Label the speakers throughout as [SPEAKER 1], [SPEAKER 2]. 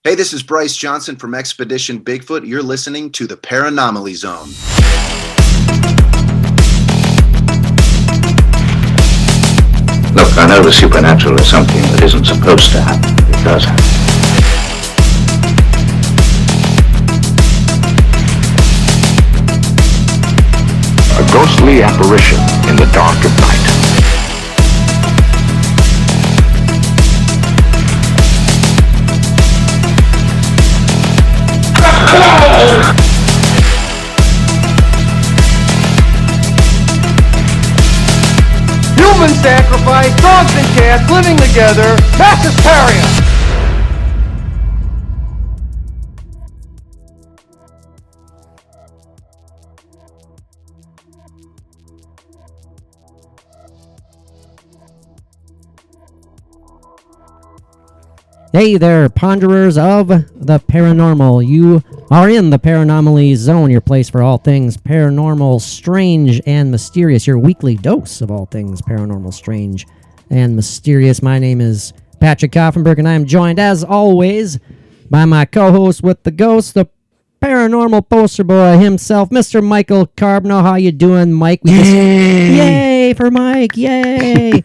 [SPEAKER 1] Hey, this is Bryce Johnson from Expedition Bigfoot. You're listening to the Paranomaly Zone.
[SPEAKER 2] Look, I know the supernatural is something that isn't supposed to happen. It does happen. A ghostly apparition in the dark of night.
[SPEAKER 3] Human sacrifice, dogs and cats living together, mass hysteria.
[SPEAKER 4] Hey there, ponderers of the paranormal. You are in the Paranomaly Zone, your place for all things paranormal, strange, and mysterious. Your weekly dose of all things paranormal, strange, and mysterious. My name is Patrick Koffenberg, and I am joined, as always, by my co-host with the ghost, the paranormal poster boy himself, Mr. Michael Carbno. How you doing, Mike? Yay for Mike! Yay!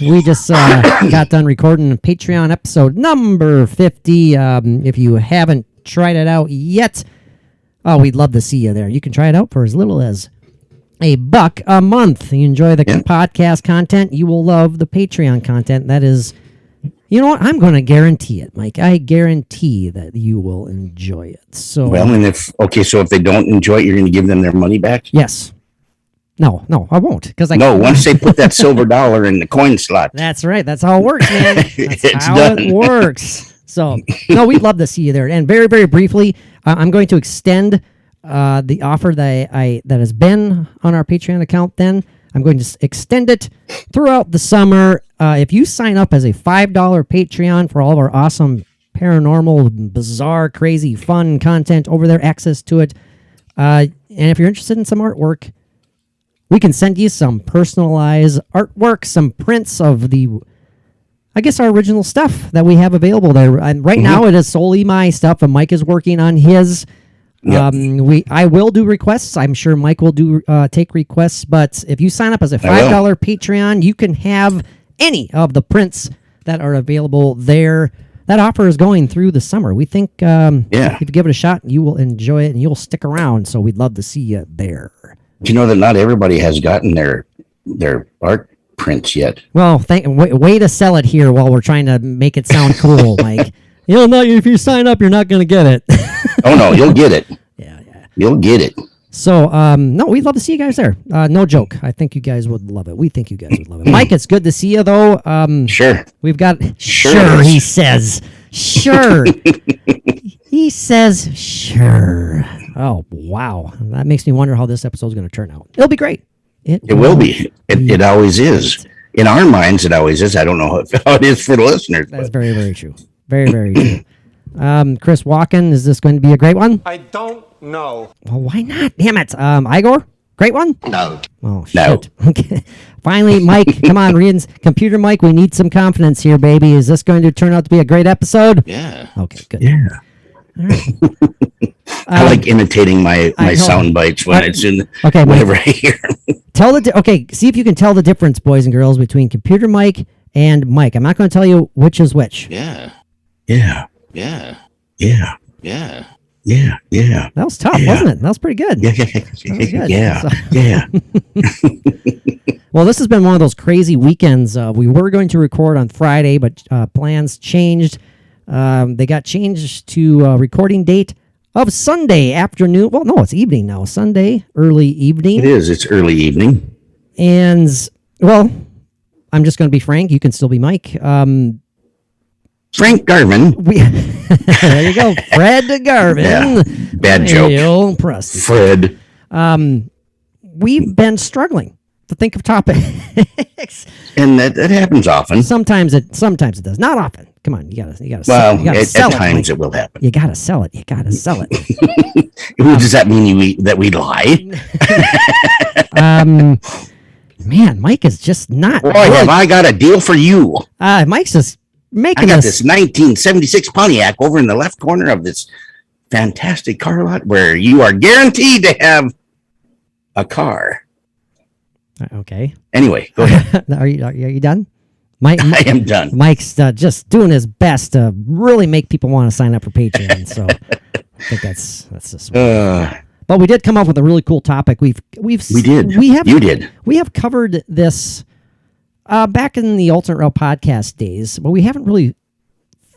[SPEAKER 4] We just got done recording a Patreon episode number 50. If you haven't tried it out yet, oh, we'd love to see you there. You can try it out for as little as $1 a month. You enjoy the podcast content, you will love the Patreon content. That is, you know what? I'm going to guarantee it, Mike. I guarantee that you will enjoy it. So,
[SPEAKER 5] well, and if they don't enjoy it, you're going to give them their money back?
[SPEAKER 4] Yes. No, I won't.
[SPEAKER 5] Once they put that silver dollar in the coin slot.
[SPEAKER 4] That's right. That's how it works, man. That's
[SPEAKER 5] It's
[SPEAKER 4] how
[SPEAKER 5] done.
[SPEAKER 4] it works. So, no, we'd love to see you there. And very, very briefly, I'm going to extend the offer that has been on our Patreon account. Then I'm going to extend it throughout the summer. If you sign up as a $5 Patreon for all of our awesome paranormal, bizarre, crazy, fun content over there, access to it. And if you're interested in some artwork, we can send you some personalized artwork, some prints of our original stuff that we have available there. And right now it is solely my stuff, and Mike is working on his.
[SPEAKER 5] Yep.
[SPEAKER 4] I will do requests. I'm sure Mike will take requests. But if you sign up as a $5 Patreon, you can have any of the prints that are available there. That offer is going through the summer. We think if you give it a shot, you will enjoy it and you'll stick around. So we'd love to see you there.
[SPEAKER 5] Do you know that not everybody has gotten their art prints yet?
[SPEAKER 4] Well, way to sell it here while we're trying to make it sound cool, Mike. If you sign up, you're not going to get it.
[SPEAKER 5] Oh, no, you'll get it.
[SPEAKER 4] Yeah.
[SPEAKER 5] You'll get it.
[SPEAKER 4] So, no, we'd love to see you guys there. No joke. I think you guys would love it. We think you guys would love it. Mike, it's good to see you, though.
[SPEAKER 5] Sure.
[SPEAKER 4] We've got...
[SPEAKER 5] Sure,
[SPEAKER 4] he says. Sure. He says, sure. Oh, wow. That makes me wonder how this episode's going to turn out. It'll be great. It
[SPEAKER 5] will be. It always is. In our minds, it always is. I don't know how it is for the listeners.
[SPEAKER 4] That's very, very true. Very, very true. Chris Walken, is this going to be a great one?
[SPEAKER 3] I don't know.
[SPEAKER 4] Well, why not? Damn it. Igor, great one?
[SPEAKER 5] No.
[SPEAKER 4] Oh,
[SPEAKER 5] No.
[SPEAKER 4] shit. Okay. Finally, Mike, come on, computer Mike, we need some confidence here, baby. Is this going to turn out to be a great episode?
[SPEAKER 5] Yeah.
[SPEAKER 4] Okay, good.
[SPEAKER 5] Yeah.
[SPEAKER 4] All right.
[SPEAKER 5] I like imitating my sound bites when whenever I hear them.
[SPEAKER 4] See if you can tell the difference, boys and girls, between computer Mike and Mike. I'm not going to tell you which is which.
[SPEAKER 5] Yeah.
[SPEAKER 4] That was tough, wasn't it? That was pretty good.
[SPEAKER 5] Yeah.
[SPEAKER 4] Well, this has been one of those crazy weekends. We were going to record on Friday, but plans changed. They got changed to recording date of Sunday afternoon. Well, no, it's evening now. Sunday, early evening.
[SPEAKER 5] It is. It's early evening.
[SPEAKER 4] And, well, I'm just going to be frank. You can still be Mike.
[SPEAKER 5] Frank Garvin.
[SPEAKER 4] There you go. Fred Garvin.
[SPEAKER 5] Yeah, bad joke.
[SPEAKER 4] Neil Preston.
[SPEAKER 5] Fred.
[SPEAKER 4] We've been struggling to think of topics.
[SPEAKER 5] And that happens often.
[SPEAKER 4] Sometimes it does. Not often. Come on, you gotta
[SPEAKER 5] well,
[SPEAKER 4] sell
[SPEAKER 5] at times it will happen.
[SPEAKER 4] You gotta sell it.
[SPEAKER 5] Does that mean we lie?
[SPEAKER 4] Man, Mike is just not.
[SPEAKER 5] Boy, have I got a deal for you.
[SPEAKER 4] Mike's just making
[SPEAKER 5] I got
[SPEAKER 4] us
[SPEAKER 5] this 1976 Pontiac over in the left corner of this fantastic car lot where you are guaranteed to have a car.
[SPEAKER 4] Okay.
[SPEAKER 5] Anyway, go ahead.
[SPEAKER 4] Are you done? Mike,
[SPEAKER 5] I am done.
[SPEAKER 4] Mike's just doing his best to really make people want to sign up for Patreon. So I think that's just. But we did come up with a really cool topic. We did. You did. We have covered this back in the Alternate Route podcast days, but we haven't really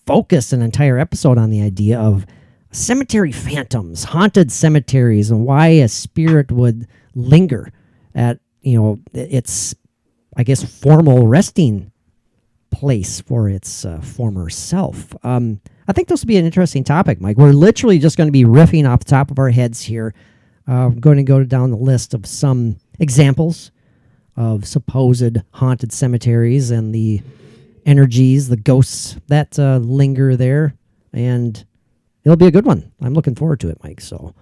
[SPEAKER 4] focused an entire episode on the idea of cemetery phantoms, haunted cemeteries, and why a spirit would linger at its, I guess, formal resting place for its former self. I think this will be an interesting topic, Mike. We're literally just going to be riffing off the top of our heads here. We're going to go down the list of some examples of supposed haunted cemeteries and the energies, the ghosts that linger there. And it'll be a good one. I'm looking forward to it, Mike. So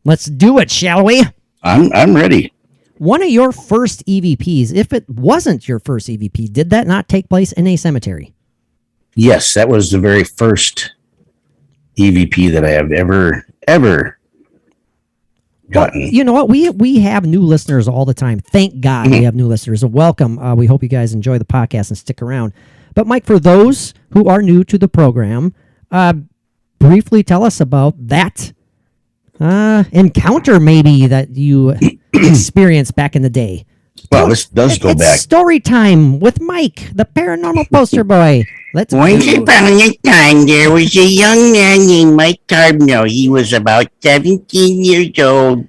[SPEAKER 4] let's do it, shall we?
[SPEAKER 5] I'm ready.
[SPEAKER 4] One of your first EVPs, if it wasn't your first EVP, did that not take place in a cemetery?
[SPEAKER 5] Yes, that was the very first EVP that I have ever gotten.
[SPEAKER 4] Well, you know what? We have new listeners all the time. Thank God we have new listeners. So welcome. We hope you guys enjoy the podcast and stick around. But Mike, for those who are new to the program, briefly tell us about that encounter maybe that you experienced back in the day.
[SPEAKER 5] Well, this does go back.
[SPEAKER 4] Story time with Mike, the paranormal poster boy.
[SPEAKER 5] Once upon a time, there was a young man named Mike Carbno. He was about 17 years old.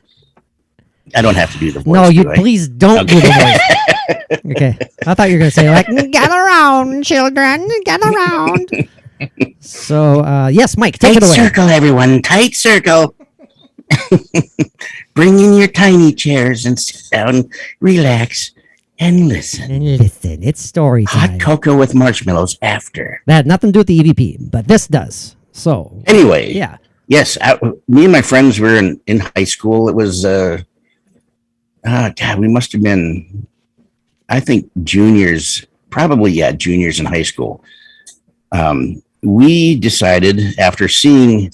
[SPEAKER 5] I don't have to do the voice.
[SPEAKER 4] No, please don't do the voice. Okay. I thought you were going to say, like, gather around, children, gather around. So, yes, Mike, take it away.
[SPEAKER 5] Tight circle, everyone. Tight circle. Bring in your tiny chairs and sit down, relax, and listen.
[SPEAKER 4] It's story time.
[SPEAKER 5] Hot cocoa with marshmallows after.
[SPEAKER 4] That had nothing to do with the EVP, but this does. So
[SPEAKER 5] anyway,
[SPEAKER 4] yeah.
[SPEAKER 5] Yes, me and my friends were in high school. It was, God, we must have been, I think, juniors, juniors in high school. We decided after seeing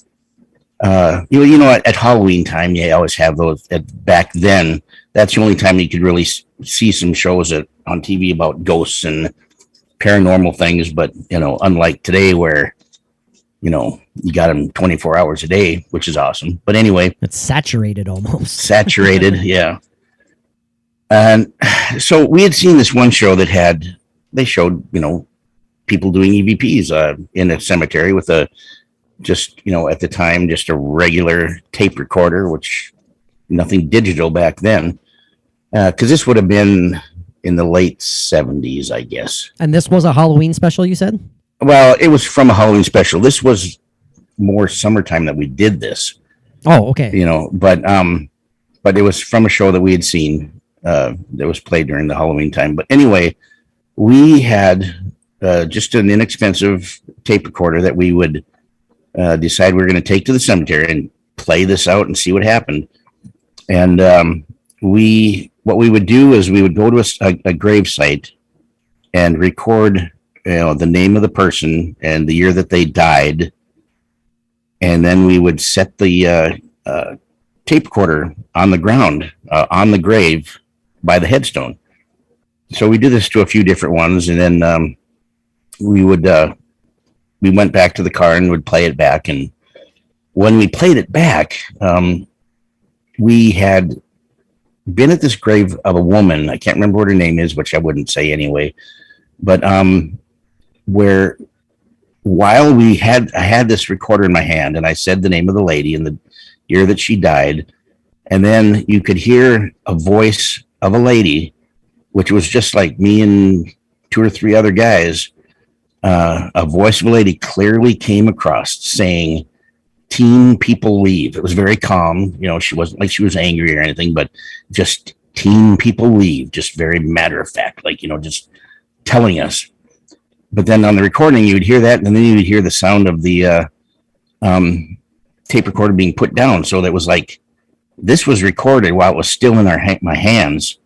[SPEAKER 5] at Halloween time, you always have those. Back then, that's the only time you could really see some shows on TV about ghosts and paranormal things. But, unlike today where, you got them 24 hours a day, which is awesome. But anyway.
[SPEAKER 4] It's saturated almost.
[SPEAKER 5] Saturated, yeah. And so we had seen this one show that they showed, people doing EVPs in a cemetery with at the time, just a regular tape recorder, which nothing digital back then. Because this would have been in the late 70s, I guess.
[SPEAKER 4] And this was a Halloween special, you said?
[SPEAKER 5] Well, it was from a Halloween special. This was more summertime that we did this.
[SPEAKER 4] Oh, okay.
[SPEAKER 5] But it was from a show that we had seen that was played during the Halloween time. But anyway, we had just an inexpensive tape recorder that we would decide we were going to take to the cemetery and play this out and see what happened. And what we would do is we would go to a grave site and record, the name of the person and the year that they died. And then we would set the tape recorder on the ground, on the grave by the headstone. So we did this to a few different ones. And then we went back to the car and would play it back. And when we played it back, we had been at this grave of a woman. I can't remember what her name is, which I wouldn't say anyway. But where while I had this recorder in my hand and I said the name of the lady and the year that she died. And then you could hear a voice of a lady, which was just like me and two or three other guys. A voice of a lady clearly came across saying, "Teen people leave." It was very calm. She wasn't like she was angry or anything, but just "teen people leave," just very matter of fact, just telling us. But then on the recording, you would hear that, and then you would hear the sound of the tape recorder being put down. So that was like, this was recorded while it was still in my hands.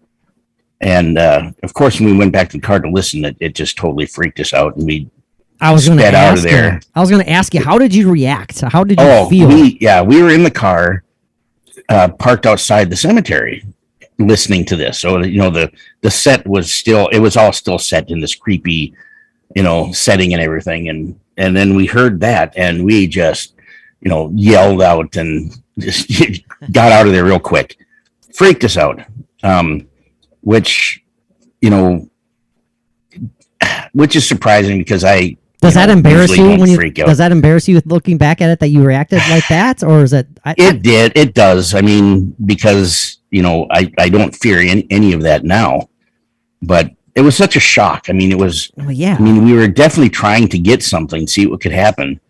[SPEAKER 5] And of course, when we went back to the car to listen, it just totally freaked us out. And we
[SPEAKER 4] I was going to
[SPEAKER 5] sped out
[SPEAKER 4] ask
[SPEAKER 5] of there.
[SPEAKER 4] you. I was going to ask you, how did you react? How did you
[SPEAKER 5] Oh,
[SPEAKER 4] feel?
[SPEAKER 5] we were in the car, parked outside the cemetery, listening to this. So the set was still, it was all still set in this creepy, setting and everything, and then we heard that, and we just yelled out and just got out of there real quick. Freaked us out, which is surprising because
[SPEAKER 4] does that embarrass
[SPEAKER 5] usually
[SPEAKER 4] you
[SPEAKER 5] don't
[SPEAKER 4] when you
[SPEAKER 5] freak out.
[SPEAKER 4] does that embarrass you looking back at it that you reacted like that, or is it?
[SPEAKER 5] It does. I mean, because I don't fear any of that now, but it was such a shock. I mean, it was.
[SPEAKER 4] Well, yeah.
[SPEAKER 5] I mean, we were definitely trying to get something, see what could happen,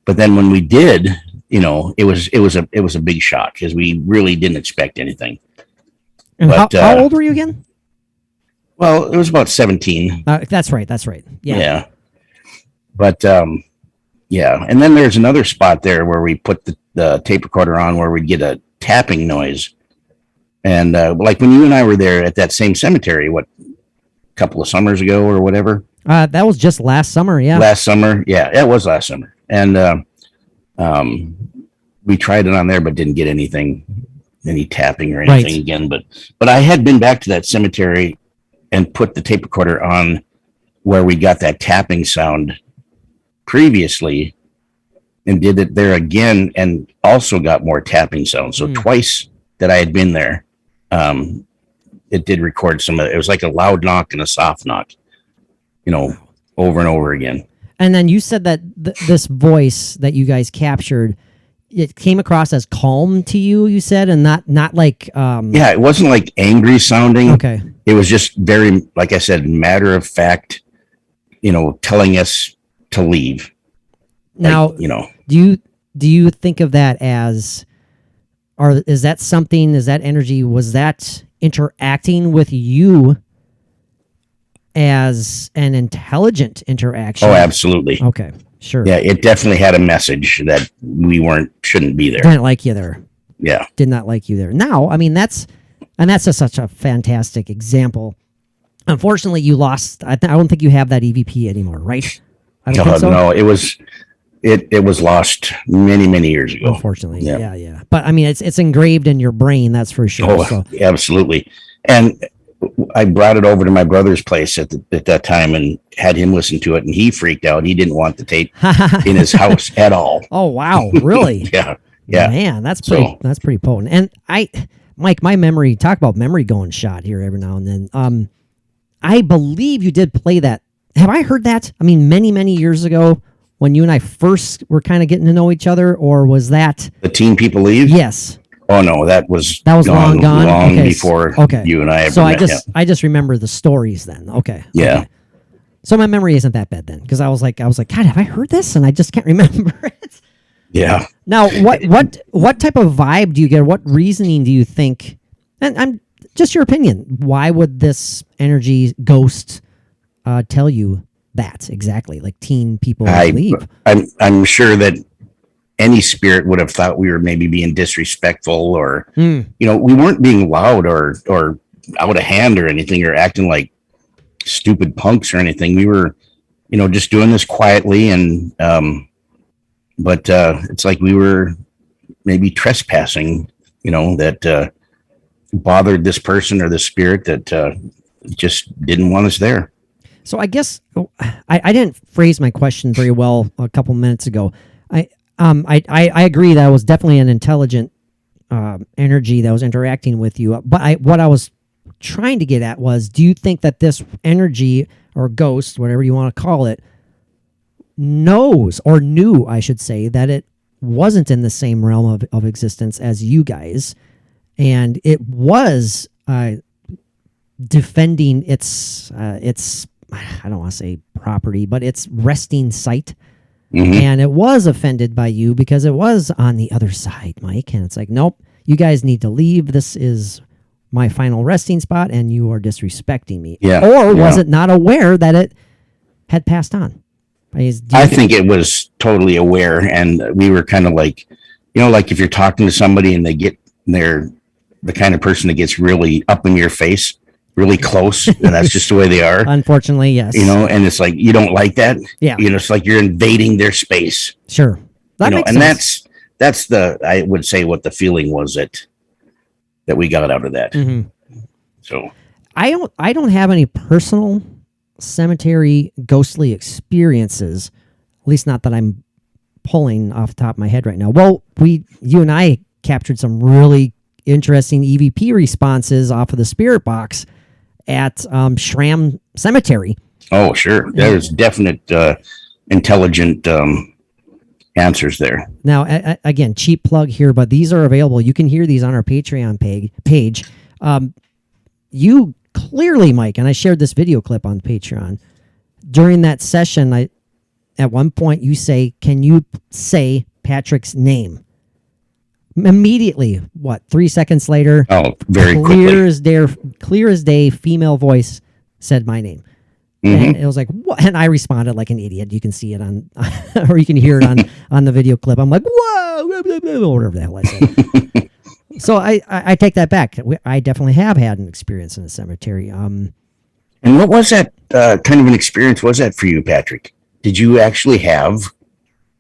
[SPEAKER 5] but then when we did, it was a big shock because we really didn't expect anything.
[SPEAKER 4] And
[SPEAKER 5] But,
[SPEAKER 4] how old were you again?
[SPEAKER 5] Well, it was about 17.
[SPEAKER 4] That's right. Yeah.
[SPEAKER 5] But yeah, and then there's another spot there where we put the tape recorder on where we'd get a tapping noise, and like when you and I were there at that same cemetery, a couple of summers ago or whatever.
[SPEAKER 4] That was just last summer. Yeah.
[SPEAKER 5] Last summer, yeah, it was last summer, and we tried it on there, but didn't get any tapping or anything
[SPEAKER 4] Right.
[SPEAKER 5] again. But I had been back to that cemetery and put the tape recorder on where we got that tapping sound previously, and did it there again, and also got more tapping sound. So twice that I had been there, it did record some of it. It was like a loud knock and a soft knock, over and over again.
[SPEAKER 4] And then you said that this voice that you guys captured, it came across as calm to you. You said, and not like.
[SPEAKER 5] Yeah, it wasn't like angry sounding.
[SPEAKER 4] Okay.
[SPEAKER 5] It was just very, like I said, matter of fact, telling us to leave.
[SPEAKER 4] Now, do you think of that as, or is that something? Is that energy? Was that interacting with you as an intelligent interaction?
[SPEAKER 5] Oh, absolutely.
[SPEAKER 4] Okay, sure.
[SPEAKER 5] Yeah, it definitely had a message that we shouldn't be there.
[SPEAKER 4] Didn't like you there.
[SPEAKER 5] Yeah.
[SPEAKER 4] Did not like you there. Now, I mean, that's just such a fantastic example. Unfortunately, you lost. I don't think you have that EVP anymore, right? I don't think so.
[SPEAKER 5] No, it was lost many years ago.
[SPEAKER 4] Unfortunately, yeah. But I mean, it's engraved in your brain, that's for sure.
[SPEAKER 5] Oh,
[SPEAKER 4] So.
[SPEAKER 5] absolutely. And I brought it over to my brother's place at that time and had him listen to it, and he freaked out. He didn't want the tape in his house at all.
[SPEAKER 4] Oh wow, really?
[SPEAKER 5] Yeah.
[SPEAKER 4] Man, that's pretty potent. And Mike, my memory, talk about memory going shot here every now and then. I believe you did play that. Have I heard that? I mean, many years ago when you and I first were kind of getting to know each other, or was that
[SPEAKER 5] The Teen People Leave?
[SPEAKER 4] Yes.
[SPEAKER 5] Oh no, that was
[SPEAKER 4] long gone.
[SPEAKER 5] long
[SPEAKER 4] Okay.
[SPEAKER 5] before you and I ever
[SPEAKER 4] So
[SPEAKER 5] met.
[SPEAKER 4] I just remember the stories then. Okay.
[SPEAKER 5] Yeah.
[SPEAKER 4] Okay. So my memory isn't that bad then, because I was like, God, have I heard this? And I just can't remember it.
[SPEAKER 5] Yeah.
[SPEAKER 4] Now, what type of vibe do you get? What reasoning do you think? And I'm just your opinion. Why would this energy ghost tell you that exactly? Like teen people leave.
[SPEAKER 5] I'm sure that any spirit would have thought we were maybe being disrespectful, or we weren't being loud or out of hand or anything, or acting like stupid punks or anything. We were, just doing this quietly, and but it's like we were maybe trespassing, that bothered this person or the spirit that just didn't want us there.
[SPEAKER 4] So I guess I didn't phrase my question very well a couple minutes ago. I agree that it was definitely an intelligent energy that was interacting with you. But what I was trying to get at was, do you think that this energy or ghost, whatever you want to call it, knows or knew, I should say, that it wasn't in the same realm of existence as you guys, and it was defending its I don't want to say property, but its resting site? Mm-hmm. And it was offended by you because it was on the other side, Mike. And it's like, nope, you guys need to leave. This is my final resting spot, and you are disrespecting me.
[SPEAKER 5] Yeah.
[SPEAKER 4] Or was it not aware that it had passed on?
[SPEAKER 5] I think it was totally aware, and we were kind of like, like if you're talking to somebody and they're the kind of person that gets really up in your face, really close, and that's just the way they are.
[SPEAKER 4] Unfortunately, yes.
[SPEAKER 5] And it's like you don't like that.
[SPEAKER 4] Yeah.
[SPEAKER 5] It's like you're invading their space.
[SPEAKER 4] Sure. That makes sense.
[SPEAKER 5] That's I would say what the feeling was that we got out of that.
[SPEAKER 4] Mm-hmm.
[SPEAKER 5] So
[SPEAKER 4] I don't have any personal cemetery ghostly experiences, at least not that I'm pulling off the top of my head right now. Well, you and I captured some really interesting EVP responses off of the spirit box at Schramm Cemetery.
[SPEAKER 5] Oh, sure. There's definite intelligent answers there.
[SPEAKER 4] Now, again, cheap plug here, but these are available. You can hear these on our Patreon page. You clearly, Mike, and I shared this video clip on Patreon. During that session, at one point you say, "Can you say Patrick's name?" Immediately, 3 seconds later?
[SPEAKER 5] Oh, very
[SPEAKER 4] Clear as day, female voice said my name.
[SPEAKER 5] Mm-hmm.
[SPEAKER 4] And it was like, what? And I responded like an idiot. You can see it on, or you can hear it on the video clip. I'm like, whoa, blah, blah, blah, whatever the hell I said. So I take that back. I definitely have had an experience in a cemetery.
[SPEAKER 5] And what was that kind of an experience was that for you, Patrick? Did you actually have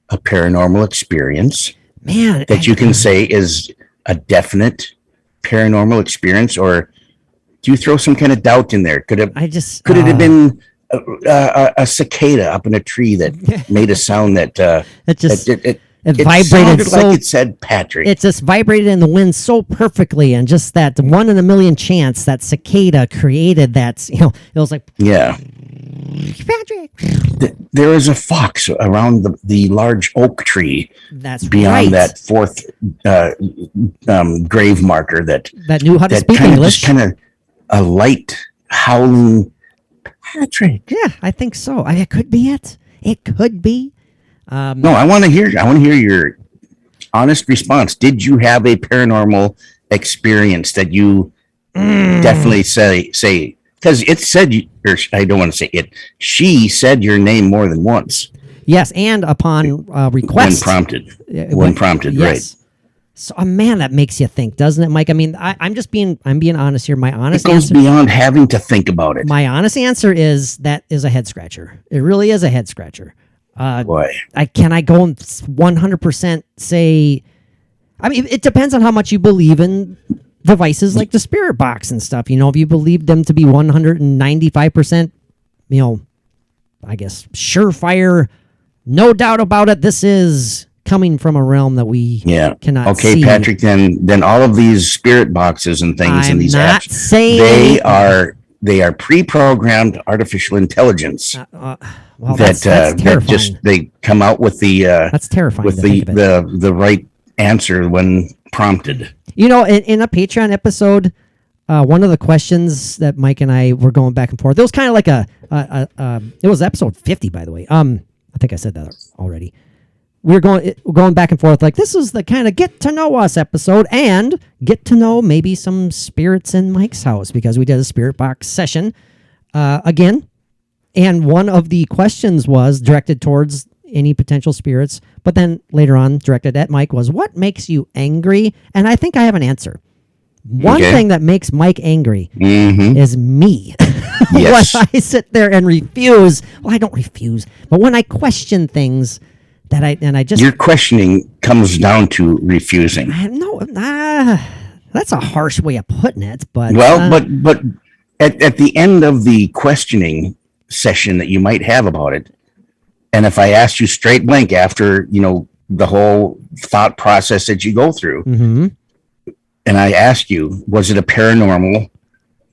[SPEAKER 5] a paranormal experience?
[SPEAKER 4] Man,
[SPEAKER 5] that you can say is a definite paranormal experience, or do you throw some kind of doubt in there? Could it have been a cicada up in a tree that made a sound that it
[SPEAKER 4] vibrated
[SPEAKER 5] so like it said Patrick?
[SPEAKER 4] It just vibrated in the wind so perfectly, and just that 1 in a million chance that cicada created that. It was like,
[SPEAKER 5] yeah.
[SPEAKER 4] Patrick.
[SPEAKER 5] There is a fox around the large oak tree.
[SPEAKER 4] That's
[SPEAKER 5] beyond
[SPEAKER 4] right.
[SPEAKER 5] that fourth grave marker that
[SPEAKER 4] knew how to speak English.
[SPEAKER 5] Just kind of a light howling Patrick.
[SPEAKER 4] Yeah, I think so. It could be it. It could be.
[SPEAKER 5] No, I want to hear your honest response. Did you have a paranormal experience that you definitely say? Because it said, I don't want to say it. She said your name more than once.
[SPEAKER 4] Yes, and upon request.
[SPEAKER 5] When prompted, yes. Right.
[SPEAKER 4] So, man, that makes you think, doesn't it, Mike? I mean, I'm being honest here. My honest
[SPEAKER 5] answer. It goes beyond having to think about it.
[SPEAKER 4] My honest answer is that is a head scratcher. It really is a head scratcher.
[SPEAKER 5] Boy.
[SPEAKER 4] Can I go and 100% say? I mean, it depends on how much you believe in devices like the spirit box and stuff. If you believe them to be 195%, I guess surefire, no doubt about it. This is coming from a realm that we cannot see.
[SPEAKER 5] Okay, Patrick. Then all of these spirit boxes and things in these apps, they are pre-programmed artificial intelligence.
[SPEAKER 4] That's terrifying.
[SPEAKER 5] They come out with the
[SPEAKER 4] that's terrifying
[SPEAKER 5] with the right answer when prompted.
[SPEAKER 4] In a Patreon episode, one of the questions that Mike and I were going back and forth, it was kind of like it was episode 50, by the way. I think I said that already. We were going back and forth like, this is the kind of get to know us episode and get to know maybe some spirits in Mike's house, because we did a spirit box session again. And one of the questions was directed towards any potential spirits, but then later on directed at Mike was, what makes you angry? And I think I have an answer. One thing that makes Mike angry is me.
[SPEAKER 5] Yes.
[SPEAKER 4] When I sit there and refuse, I don't refuse, but when I question things that I just...
[SPEAKER 5] Your questioning comes down to refusing.
[SPEAKER 4] That's a harsh way of putting it, but...
[SPEAKER 5] Well, but at the end of the questioning session that you might have about it, and if I asked you straight blank after, the whole thought process that you go through, and I ask you, was it a paranormal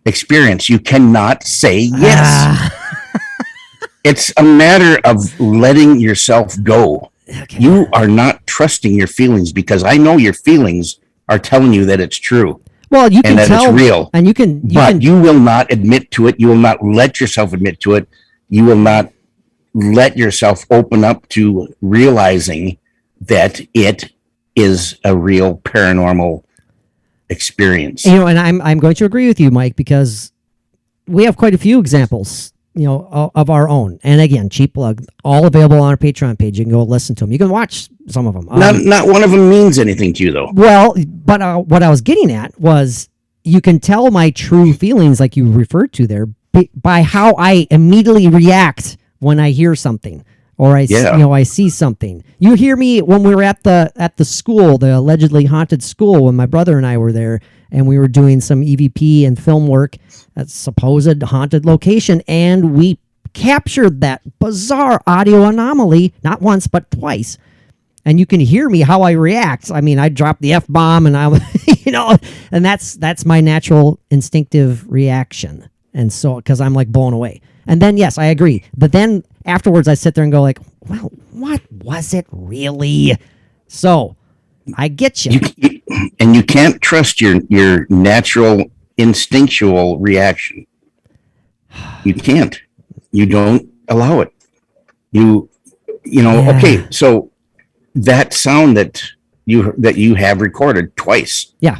[SPEAKER 5] experience? You cannot say yes. It's a matter of letting yourself go. Okay. You are not trusting your feelings, because I know your feelings are telling you that it's true.
[SPEAKER 4] Well, you can tell,
[SPEAKER 5] it's real,
[SPEAKER 4] and
[SPEAKER 5] you will not admit to it. You will not let yourself admit to it. You will not let yourself open up to realizing that it is a real paranormal experience.
[SPEAKER 4] And I'm going to agree with you, Mike, because we have quite a few examples, of our own. And again, cheap plug, all available on our Patreon page. You can go listen to them. You can watch some of them.
[SPEAKER 5] Not one of them means anything to you, though.
[SPEAKER 4] Well, but what I was getting at was, you can tell my true feelings, like you referred to there, by how I immediately react when I hear something or I see something. You hear me when we were at the school, the allegedly haunted school, when my brother and I were there, and we were doing some EVP and film work at supposed haunted location, and we captured that bizarre audio anomaly not once but twice. And you can hear me how I react. I mean, I dropped the F-bomb and I, and that's my natural instinctive reaction. And so, because I'm like blown away. And then, yes, I agree. But then afterwards I sit there and go like, well, what was it really? So I get you.
[SPEAKER 5] And you can't trust your natural instinctual reaction. You can't. You don't allow it. Okay, so that sound that you have recorded twice.
[SPEAKER 4] Yeah.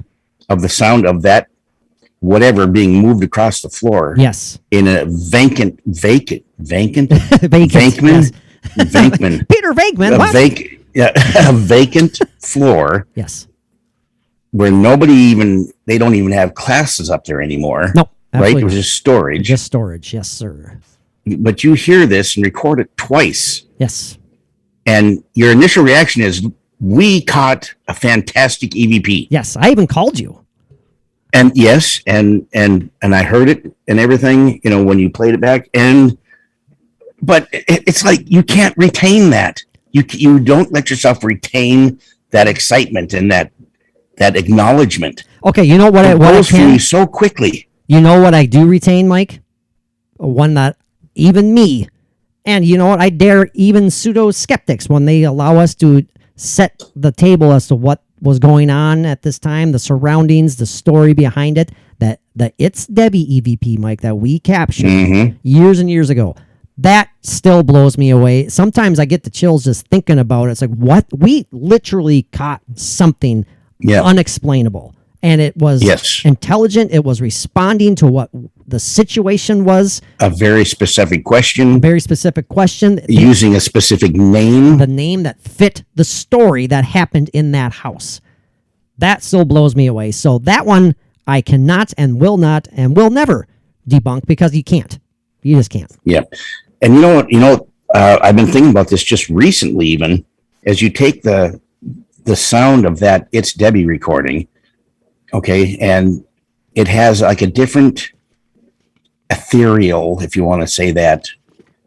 [SPEAKER 5] Of the sound of that whatever being moved across the floor.
[SPEAKER 4] Yes.
[SPEAKER 5] In a vacant
[SPEAKER 4] Vankman.
[SPEAKER 5] Peter Venkman. A vacant floor.
[SPEAKER 4] Yes.
[SPEAKER 5] Where they don't even have classes up there anymore.
[SPEAKER 4] No.
[SPEAKER 5] Right? It was just storage.
[SPEAKER 4] Just storage. Yes, sir.
[SPEAKER 5] But you hear this and record it twice.
[SPEAKER 4] Yes.
[SPEAKER 5] And your initial reaction is, we caught a fantastic EVP.
[SPEAKER 4] Yes. I even called you.
[SPEAKER 5] And yes, and I heard it and everything, when you played it back. But it's like you can't retain that. You don't let yourself retain that excitement and that acknowledgement.
[SPEAKER 4] Okay, you know what?
[SPEAKER 5] It goes through you so quickly.
[SPEAKER 4] You know what I do retain, Mike? One that even me, and you know what? I dare even pseudo skeptics when they allow us to set the table as to what was going on at this time, the surroundings, the story behind it, that the It's Debbie EVP, Mike, that we captured years and years ago. That still blows me away. Sometimes I get the chills just thinking about it. It's like, what? We literally caught something unexplainable. And it was intelligent. It was responding to what the situation was.
[SPEAKER 5] A very specific question. Using a specific name.
[SPEAKER 4] The name that fit the story that happened in that house. That still blows me away. So that one I cannot and will not and will never debunk, because you can't. You just can't.
[SPEAKER 5] Yeah. And you know what? I've been thinking about this just recently, even as you take the sound of that It's Debbie recording. Okay, and it has like a different ethereal, if you want to say that,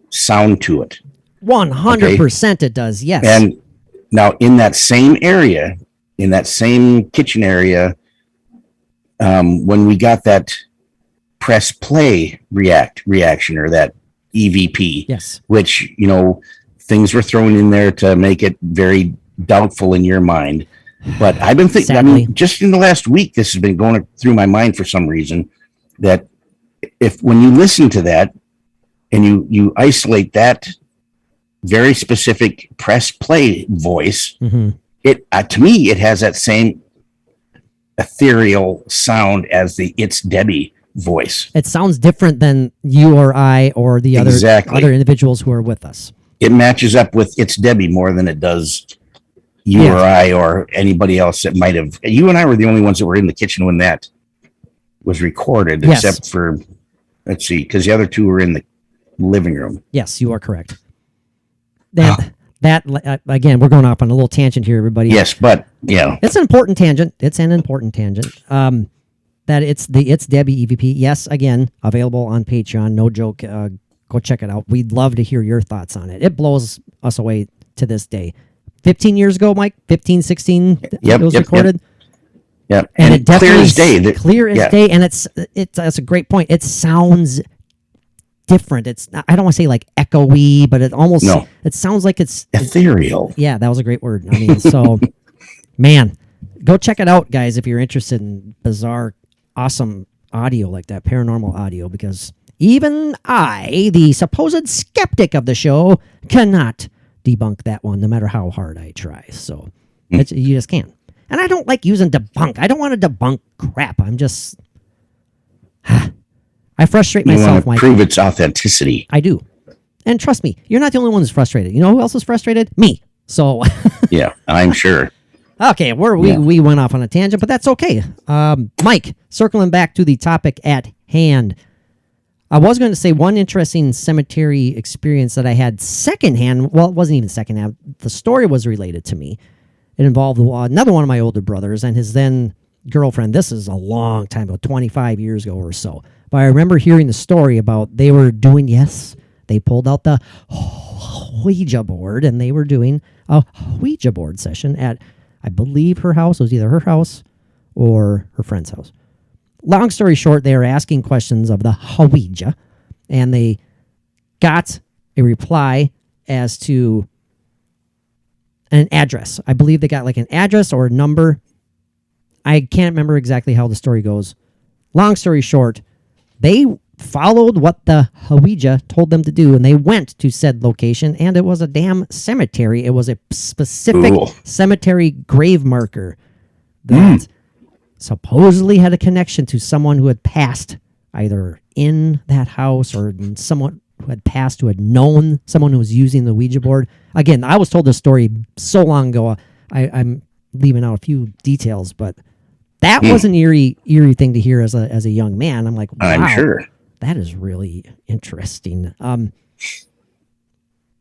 [SPEAKER 5] sound to it.
[SPEAKER 4] 100% it does, yes.
[SPEAKER 5] And now in that same area, in that same kitchen area, when we got that press play reaction or that EVP,
[SPEAKER 4] yes,
[SPEAKER 5] which, things were thrown in there to make it very doubtful in your mind. But I've been thinking,
[SPEAKER 4] Sadly.
[SPEAKER 5] Just in the last week, this has been going through my mind for some reason, that when you listen to that and you isolate that very specific press play voice, it to me, it has that same ethereal sound as the It's Debbie voice.
[SPEAKER 4] It sounds different than you or I or the other individuals who are with us.
[SPEAKER 5] It matches up with It's Debbie more than it does you or I or anybody else that might have. You and I were the only ones that were in the kitchen when that was recorded, except for, let's see, because the other two were in the living room.
[SPEAKER 4] Yes, you are correct. That again, we're going off on a little tangent here, everybody.
[SPEAKER 5] Yes, but
[SPEAKER 4] it's an important tangent. That it's the It's Debbie EVP. Yes, again, available on Patreon. No joke. Go check it out. We'd love to hear your thoughts on it. It blows us away to this day. 15 years ago, Mike, 15, 16, it was recorded.
[SPEAKER 5] Yep.
[SPEAKER 4] And it definitely
[SPEAKER 5] clear as day.
[SPEAKER 4] And that's a great point. It sounds different. It's not, I don't want to say like echoey, but it sounds like it's
[SPEAKER 5] ethereal.
[SPEAKER 4] Yeah, that was a great word. I mean, so man, go check it out, guys, if you're interested in bizarre, awesome audio like that, paranormal audio, because even I, the supposed skeptic of the show, cannot debunk that one, no matter how hard I try. So you just can't. And I don't like using debunk. I don't want to debunk crap. I'm just... I frustrate myself, Mike.
[SPEAKER 5] Prove its authenticity.
[SPEAKER 4] I do. And trust me, you're not the only one who's frustrated. You know who else is frustrated? Me. So...
[SPEAKER 5] Yeah, I'm sure.
[SPEAKER 4] Okay, we went off on a tangent, but that's okay. Mike, circling back to the topic at hand. I was going to say one interesting cemetery experience that I had secondhand. Well, it wasn't even secondhand. The story was related to me. It involved another one of my older brothers and his then girlfriend. This is a long time ago, 25 years ago or so. But I remember hearing the story about they pulled out the Ouija board and they were doing a Ouija board session at, I believe, her house. It was either her house or her friend's house. Long story short, they were asking questions of the Ouija, and they got a reply as to an address. I believe they got like an address or a number. I can't remember exactly how the story goes. Long story short, they followed what the Ouija told them to do, and they went to said location, and it was a damn cemetery. It was a specific cemetery grave marker that supposedly had a connection to someone who had passed either in that house or someone who had passed who had known someone who was using the Ouija board. Again, I was told this story so long ago. I'm leaving out a few details, but that was an eerie thing to hear as a young man. I'm like, wow,
[SPEAKER 5] I'm sure.
[SPEAKER 4] That is really interesting.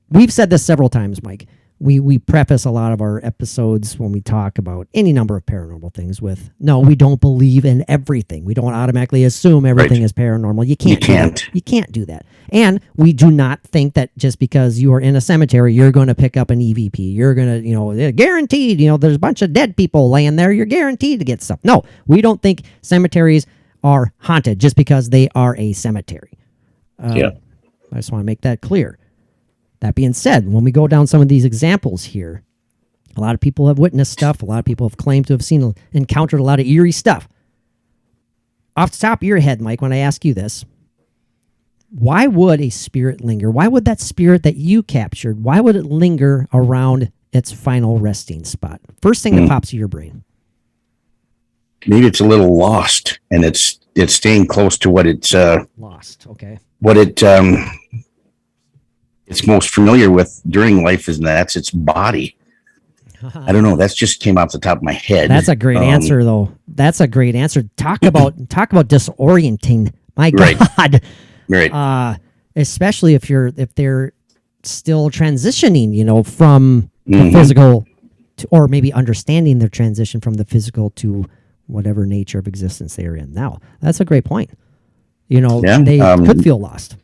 [SPEAKER 4] We've said this several times, Mike. We preface a lot of our episodes when we talk about any number of paranormal things with, no, we don't believe in everything. We don't automatically assume everything is paranormal. You can't. You can't do that. And we do not think that just because you are in a cemetery, you're going to pick up an EVP. You're going to, guaranteed, there's a bunch of dead people laying there. You're guaranteed to get stuff. No, we don't think cemeteries are haunted just because they are a cemetery. I just want to make that clear. That being said, when we go down some of these examples here, a lot of people have witnessed stuff. A lot of people have claimed to have encountered a lot of eerie stuff. Off the top of your head, Mike, when I ask you this, why would a spirit linger? Why would that spirit that you captured, why would it linger around its final resting spot? First thing that pops to your brain.
[SPEAKER 5] Maybe it's a little lost, and it's staying close to what it's
[SPEAKER 4] lost. Okay.
[SPEAKER 5] What it's most familiar with during life is that's its body. I don't know. That just came off the top of my head.
[SPEAKER 4] That's a great answer, though. That's a great answer. Talk about disorienting. My God.
[SPEAKER 5] Right.
[SPEAKER 4] Especially if they're still transitioning, from the physical to, or maybe understanding their transition from the physical to whatever nature of existence they are in now. That's a great point. They could feel lost.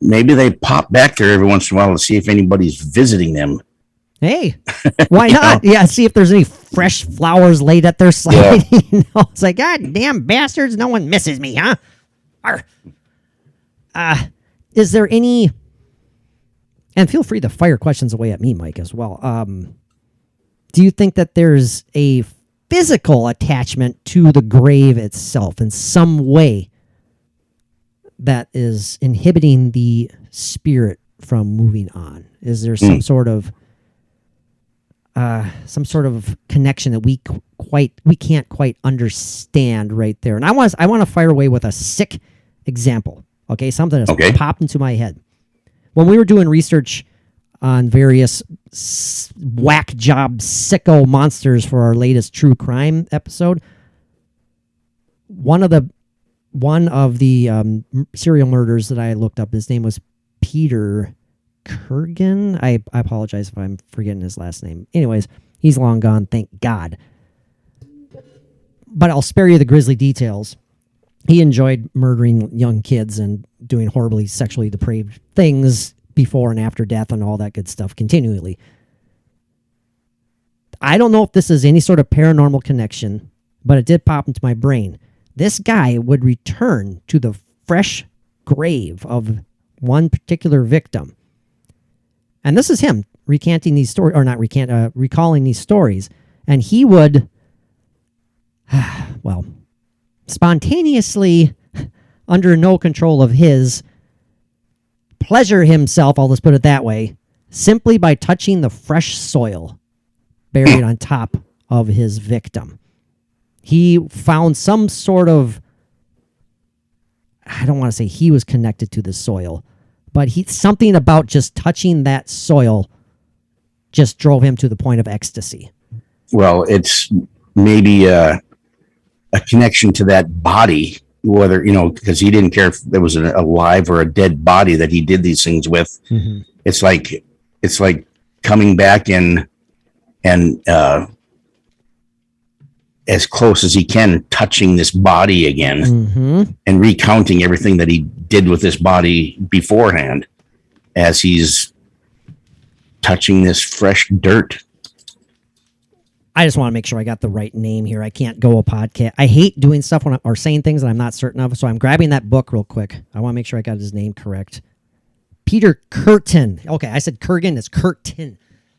[SPEAKER 5] Maybe they pop back there every once in a while to see if anybody's visiting them.
[SPEAKER 4] Hey, why not? Yeah, see if there's any fresh flowers laid at their side.
[SPEAKER 5] Yeah.
[SPEAKER 4] It's like, God damn bastards, no one misses me, huh? Is there any... And feel free to fire questions away at me, Mike, as well. Do you think that there's a physical attachment to the grave itself in some way that is inhibiting the spirit from moving on? Is there some sort of connection that we can't quite understand right there? And I want to fire away with a sick example. Okay, something that's popped into my head. When we were doing research on various whack job sicko monsters for our latest true crime episode, one of the serial murders that I looked up, his name was Peter Kurgan. I apologize if I'm forgetting his last name. Anyways, he's long gone, thank God. But I'll spare you the grisly details. He enjoyed murdering young kids and doing horribly sexually depraved things before and after death and all that good stuff continually. I don't know if this is any sort of paranormal connection, but it did pop into my brain. This guy would return to the fresh grave of one particular victim. And this is him recanting these stories, or not recalling these stories. And he would, spontaneously, under no control of his, pleasure himself, I'll just put it that way, simply by touching the fresh soil buried on top of his victim. He found some sort of, I don't want to say he was connected to the soil, but something about just touching that soil just drove him to the point of ecstasy?
[SPEAKER 5] Well, it's maybe a connection to that body, whether, because he didn't care if there was a alive or a dead body that he did these things with.
[SPEAKER 4] Mm-hmm.
[SPEAKER 5] It's like coming back and as close as he can, touching this body again,
[SPEAKER 4] Mm-hmm.
[SPEAKER 5] and recounting everything that he did with this body beforehand as he's touching this fresh dirt.
[SPEAKER 4] I just want to make sure I got the right name here. I can't go a podcast. I hate doing stuff or saying things that I'm not certain of. So I'm grabbing that book real quick. I want to make sure I got his name correct. Peter Curtin. Okay, I said Kurgan. It's Curtin.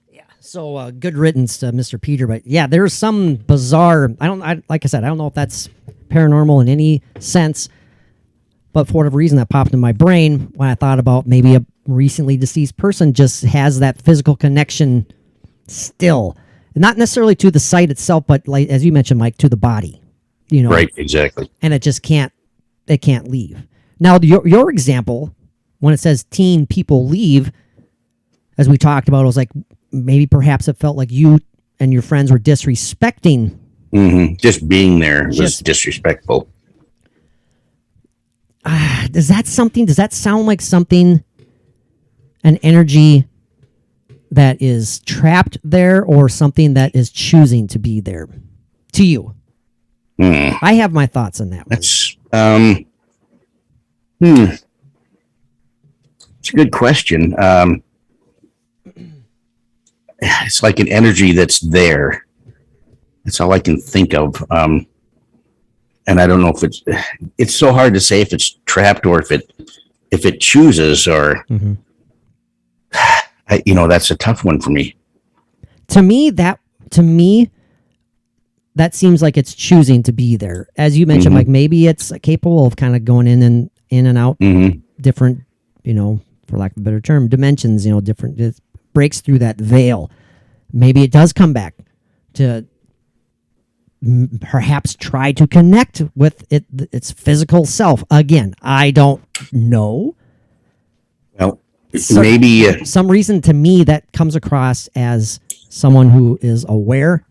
[SPEAKER 4] Yeah. So good riddance to Mr. Peter. But yeah, there's some bizarre. Like I said, I don't know if that's paranormal in any sense. But for whatever reason, that popped in my brain when I thought about maybe a recently deceased person just has that physical connection still. Not necessarily to the site itself, but like as you mentioned, Mike, to the body.
[SPEAKER 5] Right, exactly.
[SPEAKER 4] And it just can't leave. Now, your example, when it says teen people leave, as we talked about, it was like maybe perhaps it felt like you and your friends were disrespecting.
[SPEAKER 5] Mm-hmm. Just being there was disrespectful.
[SPEAKER 4] Does that sound like something, an energy that is trapped there, or something that is choosing to be there to you? I have my thoughts on that one.
[SPEAKER 5] That's it's a good question. It's like an energy that's there. That's all I can think of. And I don't know if it's so hard to say if it's trapped or if it chooses, or
[SPEAKER 4] Mm-hmm.
[SPEAKER 5] That's a tough one for me.
[SPEAKER 4] To me, that seems like it's choosing to be there. As you mentioned,
[SPEAKER 5] Mm-hmm.
[SPEAKER 4] like maybe it's capable of kind of going in and out,
[SPEAKER 5] Mm-hmm.
[SPEAKER 4] different, for lack of a better term, dimensions, different, it breaks through that veil. Maybe it does come back to perhaps try to connect with its physical self. Again, I don't know.
[SPEAKER 5] Well, maybe
[SPEAKER 4] Some reason to me that comes across as someone who is aware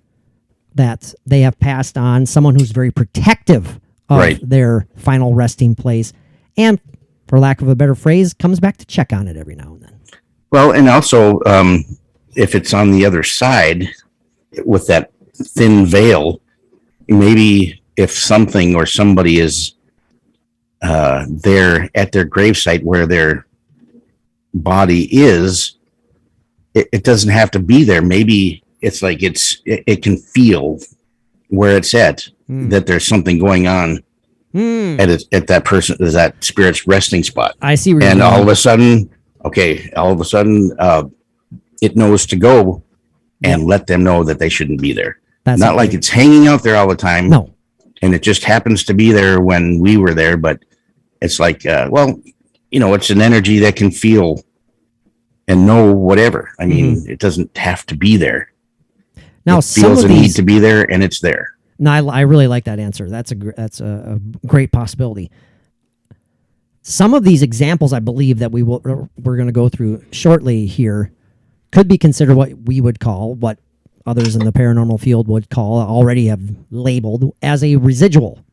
[SPEAKER 4] that they have passed on, someone who's very protective of
[SPEAKER 5] Right.
[SPEAKER 4] their final resting place, and for lack of a better phrase, comes back to check on it every now and then.
[SPEAKER 5] Well, and also, if it's on the other side with that thin veil, maybe if something or somebody is there at their gravesite where their body is, it doesn't have to be there. Maybe it's like it can feel where it's at, that there's something going on at that spirit's resting spot.
[SPEAKER 4] I see where
[SPEAKER 5] And
[SPEAKER 4] you're
[SPEAKER 5] all
[SPEAKER 4] going.
[SPEAKER 5] of a sudden, it knows to go and let them know that they shouldn't be there.
[SPEAKER 4] That's
[SPEAKER 5] Not like it's hanging out there all the time.
[SPEAKER 4] No.
[SPEAKER 5] And it just happens to be there when we were there, but it's like, it's an energy that can feel and know whatever. I mean, it doesn't have to be there.
[SPEAKER 4] Now,
[SPEAKER 5] It feels a need to be there, and it's there.
[SPEAKER 4] No, I really like that answer. That's a great possibility. Some of these examples, I believe that we're going to go through shortly here, could be considered what we would call, what others in the paranormal field would call, already have labeled as a residual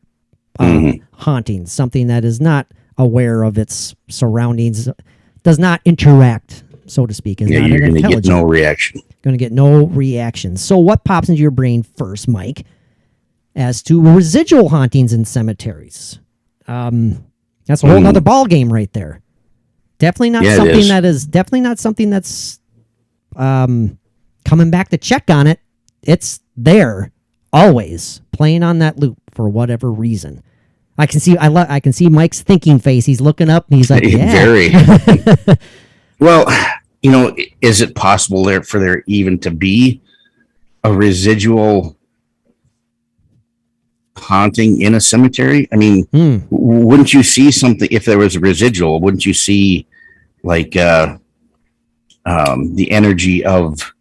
[SPEAKER 4] haunting, something that is not aware of its surroundings, does not interact, so to speak. Is not
[SPEAKER 5] You're going to get
[SPEAKER 4] intelligent.
[SPEAKER 5] no reaction.
[SPEAKER 4] Going to get no reaction. So what pops into your brain first, Mike, as to residual hauntings in cemeteries? That's a whole nother ball game right there. Definitely not something that's coming back to check on it. It's there always, playing on that loop for whatever reason. I can see Mike's thinking face. He's looking up and he's like, yeah.
[SPEAKER 5] Very. Well, is it possible for there even to be a residual haunting in a cemetery? I mean, wouldn't you see something if there was a residual? Wouldn't you see like the energy of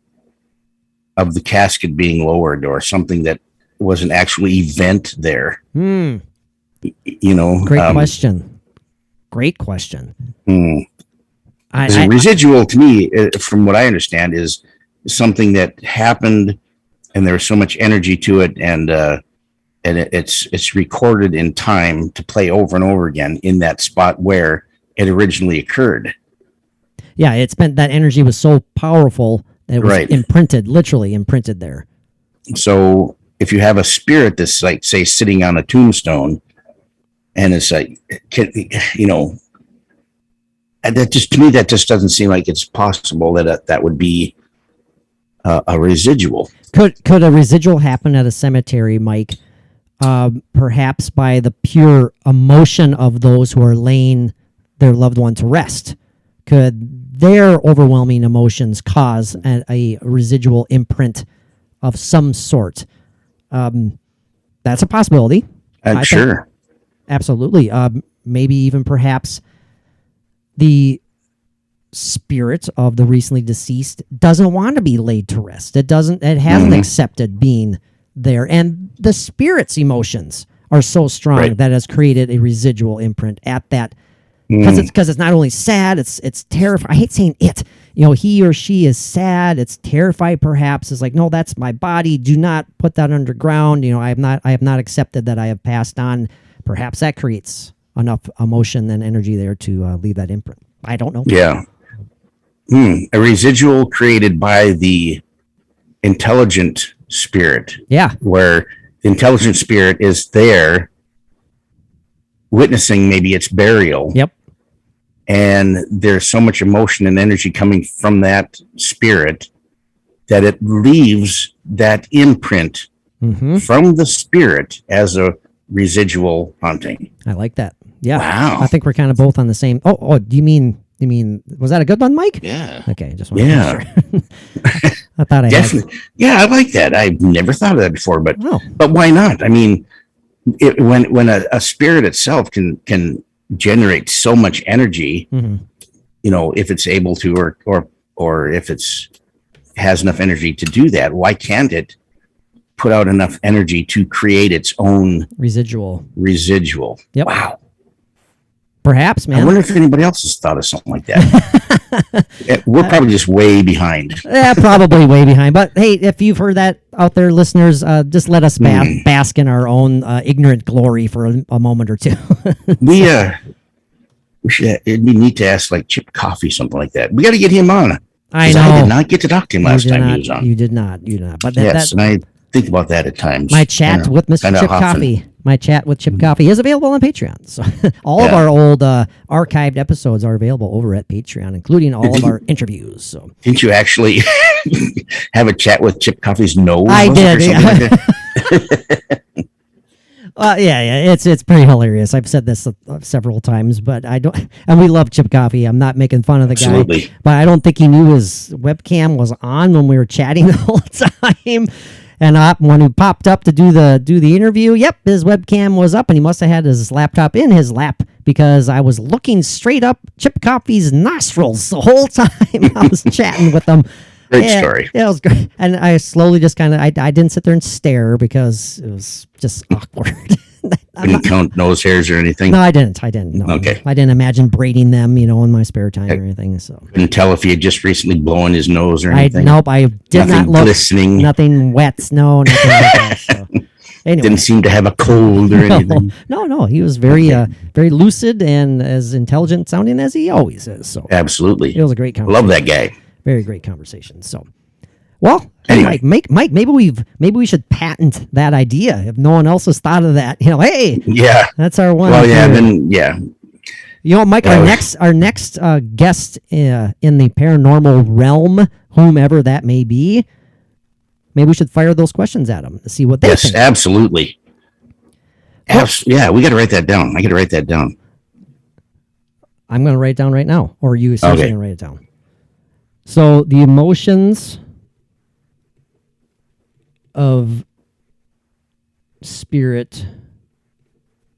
[SPEAKER 5] the casket being lowered, or something that was an actual event there?
[SPEAKER 4] Great question. Great question.
[SPEAKER 5] The residual, to me, from what I understand, is something that happened, and there was so much energy to it, and it's recorded in time to play over and over again in that spot where it originally occurred.
[SPEAKER 4] Yeah, that energy was so powerful that it was imprinted, literally imprinted there.
[SPEAKER 5] So if you have a spirit that's like, say, sitting on a tombstone, and it's like, that just, to me, that just doesn't seem like it's possible that would be a residual.
[SPEAKER 4] Could a residual happen at a cemetery, Mike? Perhaps by the pure emotion of those who are laying their loved one to rest. Could their overwhelming emotions cause a residual imprint of some sort? That's a possibility.
[SPEAKER 5] Sure.
[SPEAKER 4] Absolutely. Maybe even perhaps the spirit of the recently deceased doesn't want to be laid to rest. It hasn't accepted being there. And the spirit's emotions are so strong that has created a residual imprint at that. Because it's not only sad, it's terrified. I hate saying it. He or she is sad. It's terrified. Perhaps it's like, no, that's my body. Do not put that underground. I have not accepted that I have passed on. Perhaps that creates enough emotion and energy there to leave that imprint. I don't know.
[SPEAKER 5] Yeah. A residual created by the intelligent spirit.
[SPEAKER 4] Yeah.
[SPEAKER 5] Where the intelligent spirit is there witnessing maybe its burial.
[SPEAKER 4] Yep.
[SPEAKER 5] And there's so much emotion and energy coming from that spirit that it leaves that imprint from the spirit as a residual haunting.
[SPEAKER 4] I like that. Yeah.
[SPEAKER 5] Wow.
[SPEAKER 4] I think we're kind of both on the same. Oh, do you mean, was that a good one, Mike?
[SPEAKER 5] Yeah.
[SPEAKER 4] Okay. Just want to make sure. I thought I
[SPEAKER 5] definitely. Yeah, I like that. I've never thought of that before, but why not? I mean, when a spirit itself can generate so much energy, if it's able to, or if it's has enough energy to do that, why can't it put out enough energy to create its own residual?
[SPEAKER 4] Yep.
[SPEAKER 5] Wow.
[SPEAKER 4] Perhaps, man.
[SPEAKER 5] I wonder if anybody else has thought of something like that. We're probably just way behind.
[SPEAKER 4] Yeah, probably way behind. But hey, if you've heard that out there, listeners, just let us bask in our own ignorant glory for a moment or two.
[SPEAKER 5] we should. It'd be neat to ask like Chip Coffee, something like that. We got to get him on.
[SPEAKER 4] I know.
[SPEAKER 5] I did not get to talk to him last time he was on.
[SPEAKER 4] You did not. But
[SPEAKER 5] and I think about that at times.
[SPEAKER 4] My chat with Mr. Chip Coffee. My chat with Chip Coffee is available on Patreon. So all of our old archived episodes are available over at Patreon, including all of our interviews. So
[SPEAKER 5] didn't you actually have a chat with Chip Coffee's nose?
[SPEAKER 4] I did. Yeah. It's pretty hilarious. I've said this several times, but I don't. And we love Chip Coffee. I'm not making fun of the guy, but I don't think he knew his webcam was on when we were chatting the whole time. And when he popped up to do the interview, yep, his webcam was up, and he must have had his laptop in his lap because I was looking straight up Chip Coffee's nostrils the whole time I was chatting with him.
[SPEAKER 5] Great story.
[SPEAKER 4] Yeah, it was great. And I slowly just kind of, I didn't sit there and stare because it was just awkward.
[SPEAKER 5] Didn't count nose hairs or anything?
[SPEAKER 4] No, I didn't. No.
[SPEAKER 5] Okay.
[SPEAKER 4] I didn't imagine braiding them, in my spare time or anything. So
[SPEAKER 5] couldn't tell if he had just recently blown his nose or anything.
[SPEAKER 4] Nope, I did not look.
[SPEAKER 5] Glistening.
[SPEAKER 4] Nothing wet. No, nothing like that. So. Anyway.
[SPEAKER 5] Didn't seem to have a cold or anything.
[SPEAKER 4] No. He was very, very lucid and as intelligent sounding as he always is. So
[SPEAKER 5] absolutely,
[SPEAKER 4] it was a great conversation.
[SPEAKER 5] Love that guy.
[SPEAKER 4] Very great conversation. So, well,
[SPEAKER 5] anyway.
[SPEAKER 4] Mike, maybe we should patent that idea if no one else has thought of that. Hey,
[SPEAKER 5] yeah,
[SPEAKER 4] that's our one.
[SPEAKER 5] Well, yeah, then yeah.
[SPEAKER 4] Mike, our next guest in the paranormal realm, whomever that may be. Maybe we should fire those questions at them to see what they think.
[SPEAKER 5] Yes, absolutely. Yeah, we got to write that down. I got to write that down.
[SPEAKER 4] I'm going to write it down right now, or you seriously going to write it down? So the emotions of spirit,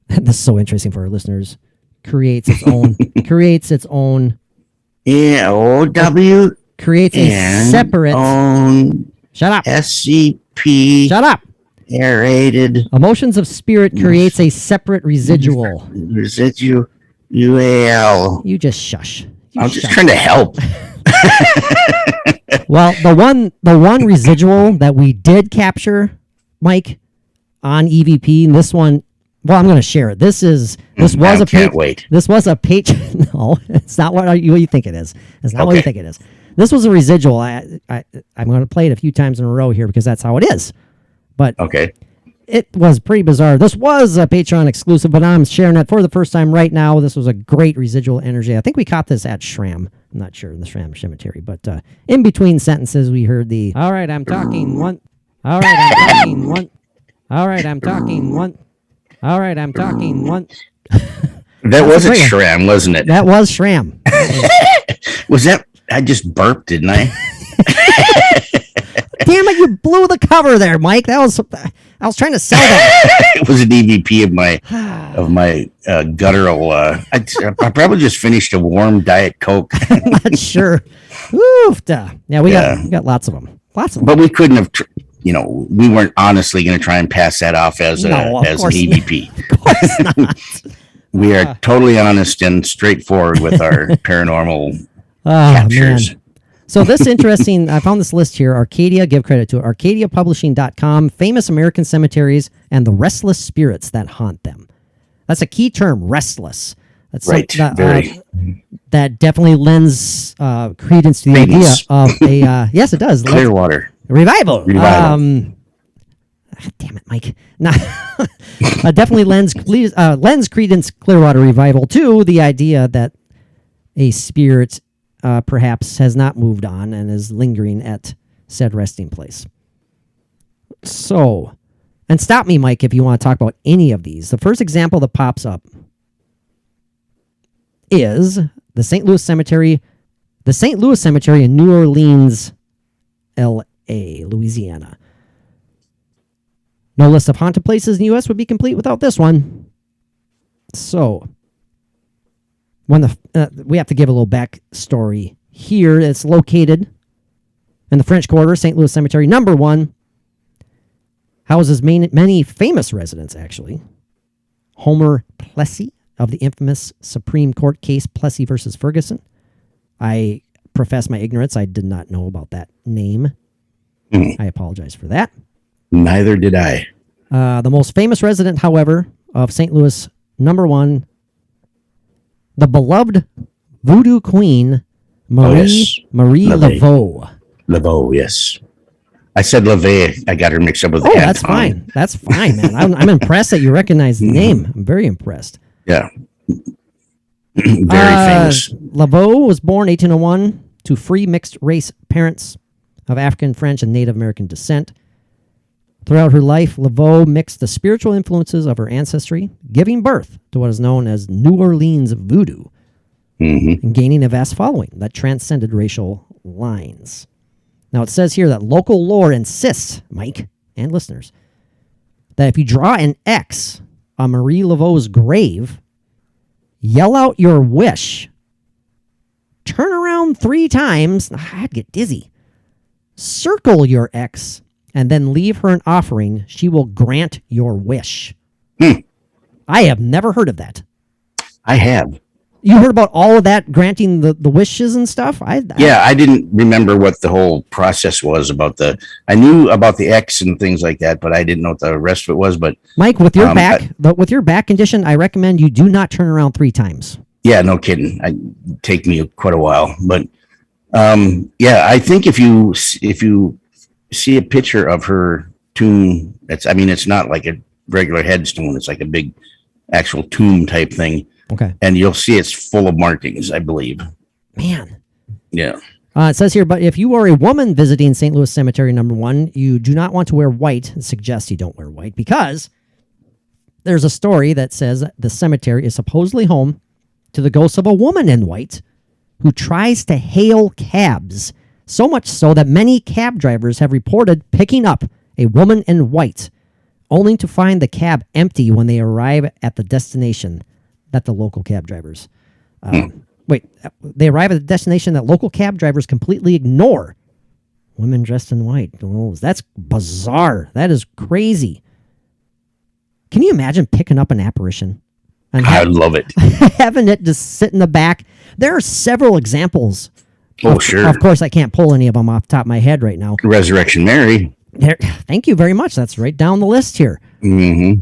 [SPEAKER 4] this is so interesting for our listeners, creates its own
[SPEAKER 5] OW
[SPEAKER 4] creates a separate
[SPEAKER 5] own
[SPEAKER 4] shut up
[SPEAKER 5] SCP
[SPEAKER 4] shut up
[SPEAKER 5] aerated
[SPEAKER 4] emotions of spirit creates a separate residual
[SPEAKER 5] UAL.
[SPEAKER 4] You just shush.
[SPEAKER 5] I'm just trying to help.
[SPEAKER 4] Well, the one residual that we did capture, Mike, on EVP, and this one, well, I'm going to share it. This was
[SPEAKER 5] can't wait.
[SPEAKER 4] This was a page. No, it's not what you think it is. It's not what you
[SPEAKER 5] Okay.
[SPEAKER 4] think it is. This was a residual. I'm going to play it a few times in a row here because that's how it is. But
[SPEAKER 5] Okay.
[SPEAKER 4] it was pretty bizarre. This was a Patreon exclusive, but I'm sharing it for the first time right now. This was a great residual energy. I think we caught this at Shram. I'm not sure, in the Shram Cemetery, but in between sentences, we heard the, all right, I'm talking one. All right, I'm talking one. All right, I'm talking one. All right, I'm talking one.
[SPEAKER 5] That wasn't
[SPEAKER 4] great.
[SPEAKER 5] Shram, wasn't it?
[SPEAKER 4] That was Shram.
[SPEAKER 5] Was that? I just burped, didn't I?
[SPEAKER 4] Damn it, you blew the cover there, Mike. I was trying to sell that.
[SPEAKER 5] It was an EVP of my guttural. I probably just finished a warm Diet Coke,
[SPEAKER 4] I'm not sure. Oof. Yeah, we got lots of them. Lots of them.
[SPEAKER 5] but we couldn't have. We weren't honestly going to try and pass that off as
[SPEAKER 4] No, of
[SPEAKER 5] as an
[SPEAKER 4] course
[SPEAKER 5] EVP.
[SPEAKER 4] Of course not.
[SPEAKER 5] We are totally honest and straightforward with our paranormal captures.
[SPEAKER 4] Man. So this interesting, I found this list here. Arcadia, give credit to it. ArcadiaPublishing.com, famous American cemeteries and the restless spirits that haunt them. That's a key term, restless. That's
[SPEAKER 5] Right.
[SPEAKER 4] that definitely lends credence to the idea of a, yes, it does.
[SPEAKER 5] Clearwater.
[SPEAKER 4] Revival.
[SPEAKER 5] Revival.
[SPEAKER 4] Damn it, Mike. Nah, definitely lends credence Clearwater revival to the idea that a spirit perhaps has not moved on and is lingering at said resting place. So, and stop me, Mike, if you want to talk about any of these. The first example that pops up is the St. Louis Cemetery in New Orleans, L.A., Louisiana. No list of haunted places in the U.S. would be complete without this one. So, when we have to give a little backstory here. It's located in the French Quarter, St. Louis Cemetery, number 1. Houses many famous residents, actually. Homer Plessy of the infamous Supreme Court case Plessy versus Ferguson. I profess my ignorance. I did not know about that name. I apologize for that.
[SPEAKER 5] Neither did I.
[SPEAKER 4] The most famous resident, however, of St. Louis, number 1, the beloved voodoo queen, Marie
[SPEAKER 5] LeVay.
[SPEAKER 4] Laveau.
[SPEAKER 5] Laveau, yes. I said LeVay. I got her mixed up with the
[SPEAKER 4] That's fine. That's fine, man. I'm impressed that you recognize the name. I'm very impressed.
[SPEAKER 5] Yeah. Very famous.
[SPEAKER 4] Laveau was born 1801 to free mixed race parents of African, French, and Native American descent. Throughout her life, Laveau mixed the spiritual influences of her ancestry, giving birth to what is known as New Orleans voodoo, and gaining a vast following that transcended racial lines. Now, it says here that local lore insists, Mike and listeners, that if you draw an X on Marie Laveau's grave, yell out your wish, turn around 3 times, I'd get dizzy, circle your X, and then leave her an offering, she will grant your wish. I have never heard of that.
[SPEAKER 5] I have.
[SPEAKER 4] You heard about all of that, granting the wishes and stuff? I
[SPEAKER 5] didn't remember what the whole process was about I knew about the X and things like that, but I didn't know what the rest of it was. But
[SPEAKER 4] Mike, with your with your back condition, I recommend you do not turn around 3 times.
[SPEAKER 5] Yeah, no kidding. It'd take me quite a while, but I think if you see a picture of her tomb, it's not like a regular headstone. It's like a big actual tomb type thing.
[SPEAKER 4] Okay.
[SPEAKER 5] And you'll see it's full of markings, I believe.
[SPEAKER 4] Man.
[SPEAKER 5] Yeah.
[SPEAKER 4] It says here, but if you are a woman visiting St. Louis Cemetery number 1, you do not want to wear white. It suggests you don't wear white because there's a story that says the cemetery is supposedly home to the ghost of a woman in white who tries to hail cabs, so much so that many cab drivers have reported picking up a woman in white, only to find the cab empty when they arrive at the destination that the local cab drivers... they arrive at the destination that local cab drivers completely ignore. Women dressed in white. Oh, that's bizarre. That is crazy. Can you imagine picking up an apparition? And
[SPEAKER 5] I love it.
[SPEAKER 4] having it just sit in the back. There are several examples
[SPEAKER 5] Oh, sure.
[SPEAKER 4] Of course, I can't pull any of them off the top of my head right now.
[SPEAKER 5] Resurrection Mary.
[SPEAKER 4] Thank you very much. That's right down the list here.
[SPEAKER 5] Mm-hmm.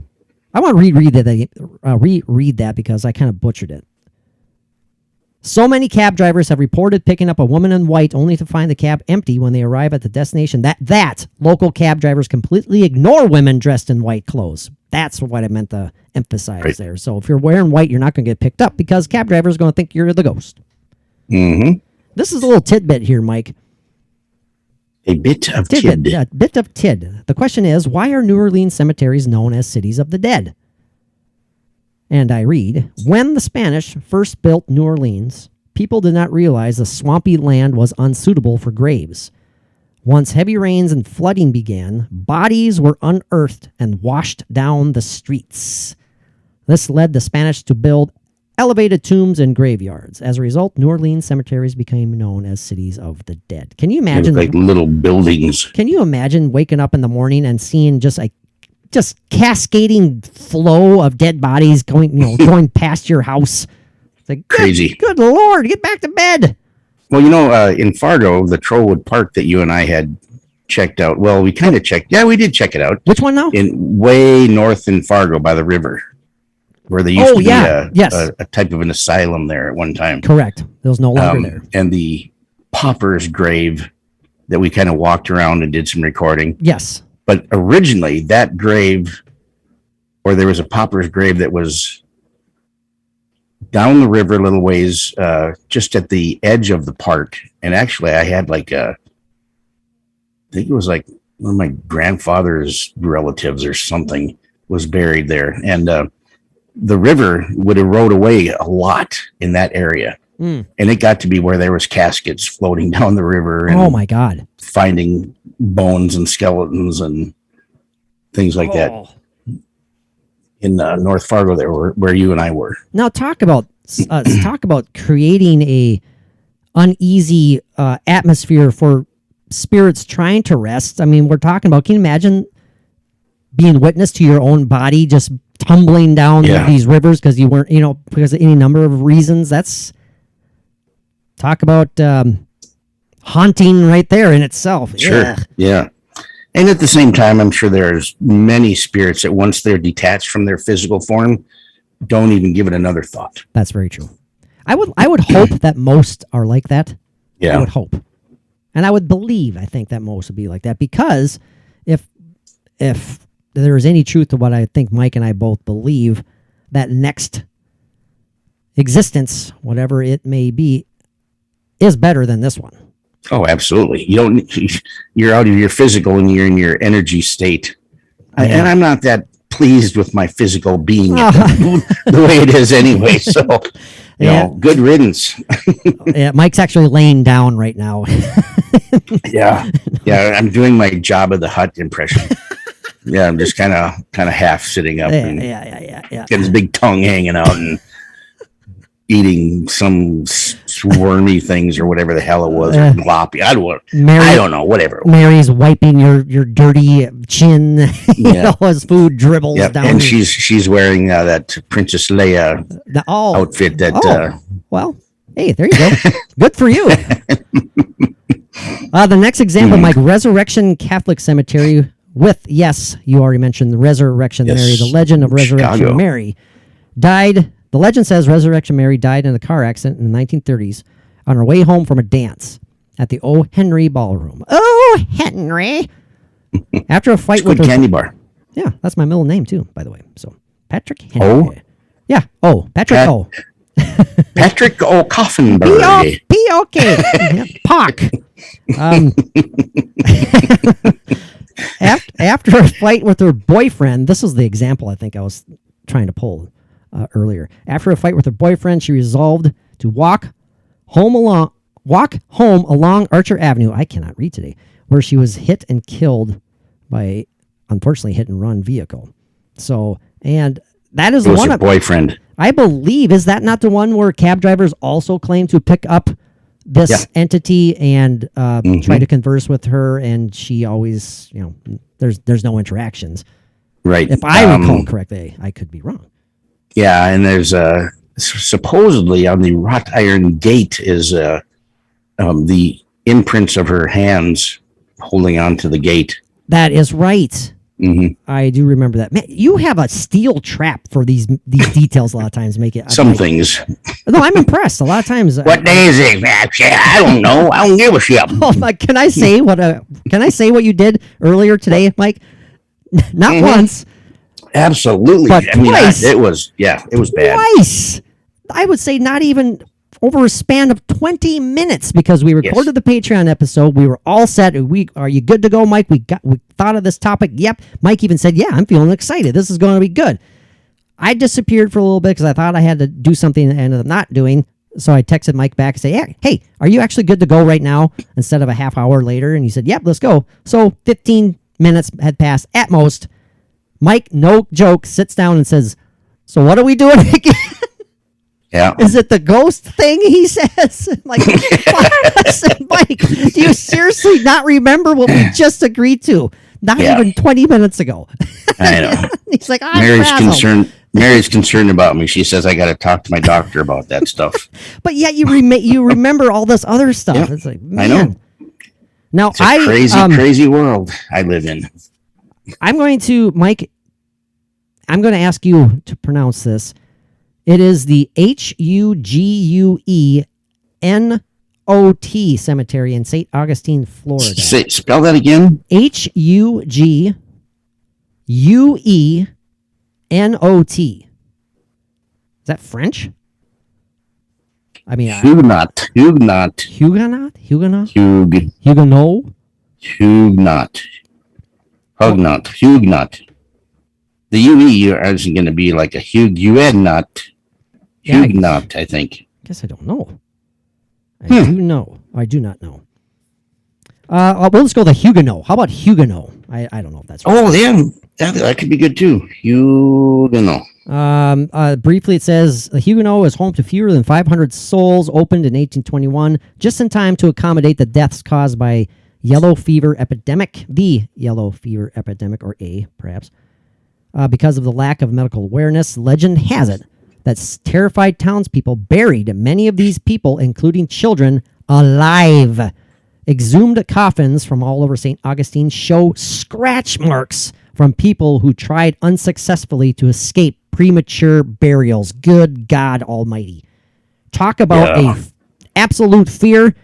[SPEAKER 4] I want to reread that because I kind of butchered it. So many cab drivers have reported picking up a woman in white only to find the cab empty when they arrive at the destination. That local cab drivers completely ignore women dressed in white clothes. That's what I meant to emphasize there. So if you're wearing white, you're not going to get picked up because cab drivers are going to think you're the ghost.
[SPEAKER 5] Mm-hmm.
[SPEAKER 4] This is a little tidbit here, Mike.
[SPEAKER 5] A bit of tid.
[SPEAKER 4] A bit of tid. The question is, why are New Orleans cemeteries known as cities of the dead? And I read, when the Spanish first built New Orleans, people did not realize the swampy land was unsuitable for graves. Once heavy rains and flooding began, bodies were unearthed and washed down the streets. This led the Spanish to build elevated tombs and graveyards. As a result, New Orleans cemeteries became known as cities of the dead. Can you imagine?
[SPEAKER 5] Like little buildings.
[SPEAKER 4] Can you imagine waking up in the morning and seeing just cascading flow of dead bodies going past your house? It's like,
[SPEAKER 5] crazy.
[SPEAKER 4] Good Lord, get back to bed.
[SPEAKER 5] Well, in Fargo, the Trollwood Park that you and I had checked out. Well, we kind of checked. Yeah, we did check it out.
[SPEAKER 4] Which one now?
[SPEAKER 5] In way north in Fargo by the river, where there used to be a type of an asylum there at one time.
[SPEAKER 4] Correct. There was no longer there.
[SPEAKER 5] And the pauper's grave that we kind of walked around and did some recording.
[SPEAKER 4] Yes.
[SPEAKER 5] But originally, that grave, or there was a pauper's grave that was down the river a little ways, just at the edge of the park. And actually, I had I think it was like one of my grandfather's relatives or something was buried there. And the river would erode away a lot in that area. And it got to be where there was caskets floating down the river. And
[SPEAKER 4] oh, my God.
[SPEAKER 5] Finding bones and skeletons and things like that in North Fargo there where you and I were.
[SPEAKER 4] Now talk about creating a uneasy atmosphere for spirits trying to rest. I mean, we're talking about, can you imagine being witness to your own body just tumbling down these rivers because you weren't, because of any number of reasons? That's talk about haunting right there in itself.
[SPEAKER 5] Sure. Yeah. And at the same time, I'm sure there's many spirits that once they're detached from their physical form, don't even give it another thought.
[SPEAKER 4] That's very true. I would hope that most are like that.
[SPEAKER 5] Yeah.
[SPEAKER 4] I would hope. And I would believe, I think that most would be like that, because if there is any truth to what I think Mike and I both believe, that next existence, whatever it may be, is better than this one.
[SPEAKER 5] Oh, absolutely. You're out of your physical and you're in your energy state. And I'm not that pleased with my physical being the way it is anyway. So, good riddance.
[SPEAKER 4] Yeah, Mike's actually laying down right now.
[SPEAKER 5] Yeah. I'm doing my Jabba the Hutt impression. Yeah, I'm just kind of half sitting up and getting his big tongue hanging out and eating some swarmy things or whatever the hell it was, or gloppy. I don't know, whatever.
[SPEAKER 4] Mary's wiping your dirty chin. As food dribbles down.
[SPEAKER 5] And she's wearing that Princess Leia outfit.
[SPEAKER 4] Well, hey, there you go. Good for you. The next example, Mike, Resurrection Catholic Cemetery with, yes, you already mentioned the Resurrection Mary, the legend of Resurrection
[SPEAKER 5] Chicago.
[SPEAKER 4] Mary, died. The legend says Resurrection Mary died in a car accident in the 1930s on her way home from a dance at the O. Henry Ballroom. Oh, Henry! After a fight with
[SPEAKER 5] good candy bar.
[SPEAKER 4] Yeah, that's my middle name too, by the way. So Patrick Henry. Oh? Yeah. Oh, Patrick O.
[SPEAKER 5] Patrick O. Coffenberg.
[SPEAKER 4] P.O.K. Pock. After a fight with her boyfriend, this was the example I think I was trying to pull earlier. After a fight with her boyfriend, she resolved to walk home along Archer Avenue. I cannot read today, where she was hit and killed by, unfortunately, hit and run vehicle. So, and that is
[SPEAKER 5] one of boyfriend.
[SPEAKER 4] I believe, is that not the one where cab drivers also claim to pick up this entity and try to converse with her, and she always, there's no interactions.
[SPEAKER 5] Right.
[SPEAKER 4] If I recall correctly, I could be wrong.
[SPEAKER 5] Yeah, and there's supposedly on the wrought iron gate is the imprints of her hands holding on to the gate.
[SPEAKER 4] That is right.
[SPEAKER 5] Hmm.
[SPEAKER 4] I do remember that. Man, you have a steel trap for these details. A lot of times make it
[SPEAKER 5] Some things.
[SPEAKER 4] No, I'm impressed. A lot of times.
[SPEAKER 5] What day is it? I don't know. I don't give a shit.
[SPEAKER 4] Oh my! Can I say what you did earlier today, Mike? Not once,
[SPEAKER 5] Absolutely.
[SPEAKER 4] but twice.
[SPEAKER 5] It was bad.
[SPEAKER 4] Twice. I would say not even over a span of 20 minutes because we recorded the Patreon episode. We were all set. Are you good to go, Mike? We thought of this topic. Yep. Mike even said, "Yeah, I'm feeling excited. This is going to be good." I disappeared for a little bit because I thought I had to do something that I ended up not doing. So I texted Mike back and say, hey, are you actually good to go right now instead of a half hour later? And he said, yep, let's go. So 15 minutes had passed at most. Mike, no joke, sits down and says, so what are we doing again?
[SPEAKER 5] Yeah.
[SPEAKER 4] Is it the ghost thing, he says? I'm like, I said, Mike, do you seriously not remember what we just agreed to? Not even 20 minutes ago.
[SPEAKER 5] I know.
[SPEAKER 4] He's like,
[SPEAKER 5] Mary's concerned about me. She says I got to talk to my doctor about that stuff.
[SPEAKER 4] But yet you remember all this other stuff.
[SPEAKER 5] Yeah,
[SPEAKER 4] it's like, man.
[SPEAKER 5] I know.
[SPEAKER 4] Now
[SPEAKER 5] It's a crazy world I live in.
[SPEAKER 4] I'm going to ask you to pronounce this. It is the Huguenot Cemetery in St. Augustine, Florida.
[SPEAKER 5] Spell that again.
[SPEAKER 4] Huguenot. Is that French? I mean,
[SPEAKER 5] Huguenot.
[SPEAKER 4] Huguenot.
[SPEAKER 5] The UE isn't going to be like a Huguenot. Huguenot, I think.
[SPEAKER 4] I guess I don't know. I do know. I do not know. We'll just go the Huguenot. How about Huguenot? I don't know if that's right.
[SPEAKER 5] Oh, yeah. That could be good too. Huguenot.
[SPEAKER 4] Briefly, it says the Huguenot is home to fewer than 500 souls, opened in 1821, just in time to accommodate the deaths caused by yellow fever epidemic, the yellow fever epidemic, or A, perhaps. Because of the lack of medical awareness, legend has it that terrified townspeople buried many of these people, including children, alive. Exhumed coffins from all over St. Augustine show scratch marks from people who tried unsuccessfully to escape premature burials. Good God Almighty. Talk about absolute fear.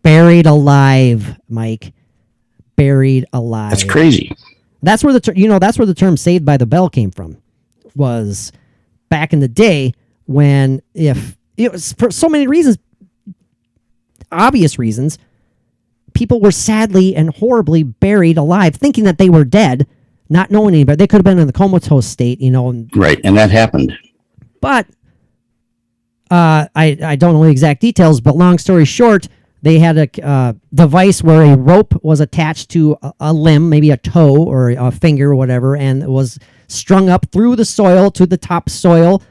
[SPEAKER 4] Buried alive, Mike. Buried alive.
[SPEAKER 5] That's crazy.
[SPEAKER 4] That's where the term "Saved by the Bell" came from. Was back in the day when, if it was for so many reasons, obvious reasons, people were sadly and horribly buried alive, thinking that they were dead, not knowing anybody. They could have been in the comatose state,
[SPEAKER 5] Right, and that happened.
[SPEAKER 4] But I don't know the exact details, but long story short, they had a device where a rope was attached to a limb, maybe a toe or a finger or whatever, and it was strung up through the soil to the top soil,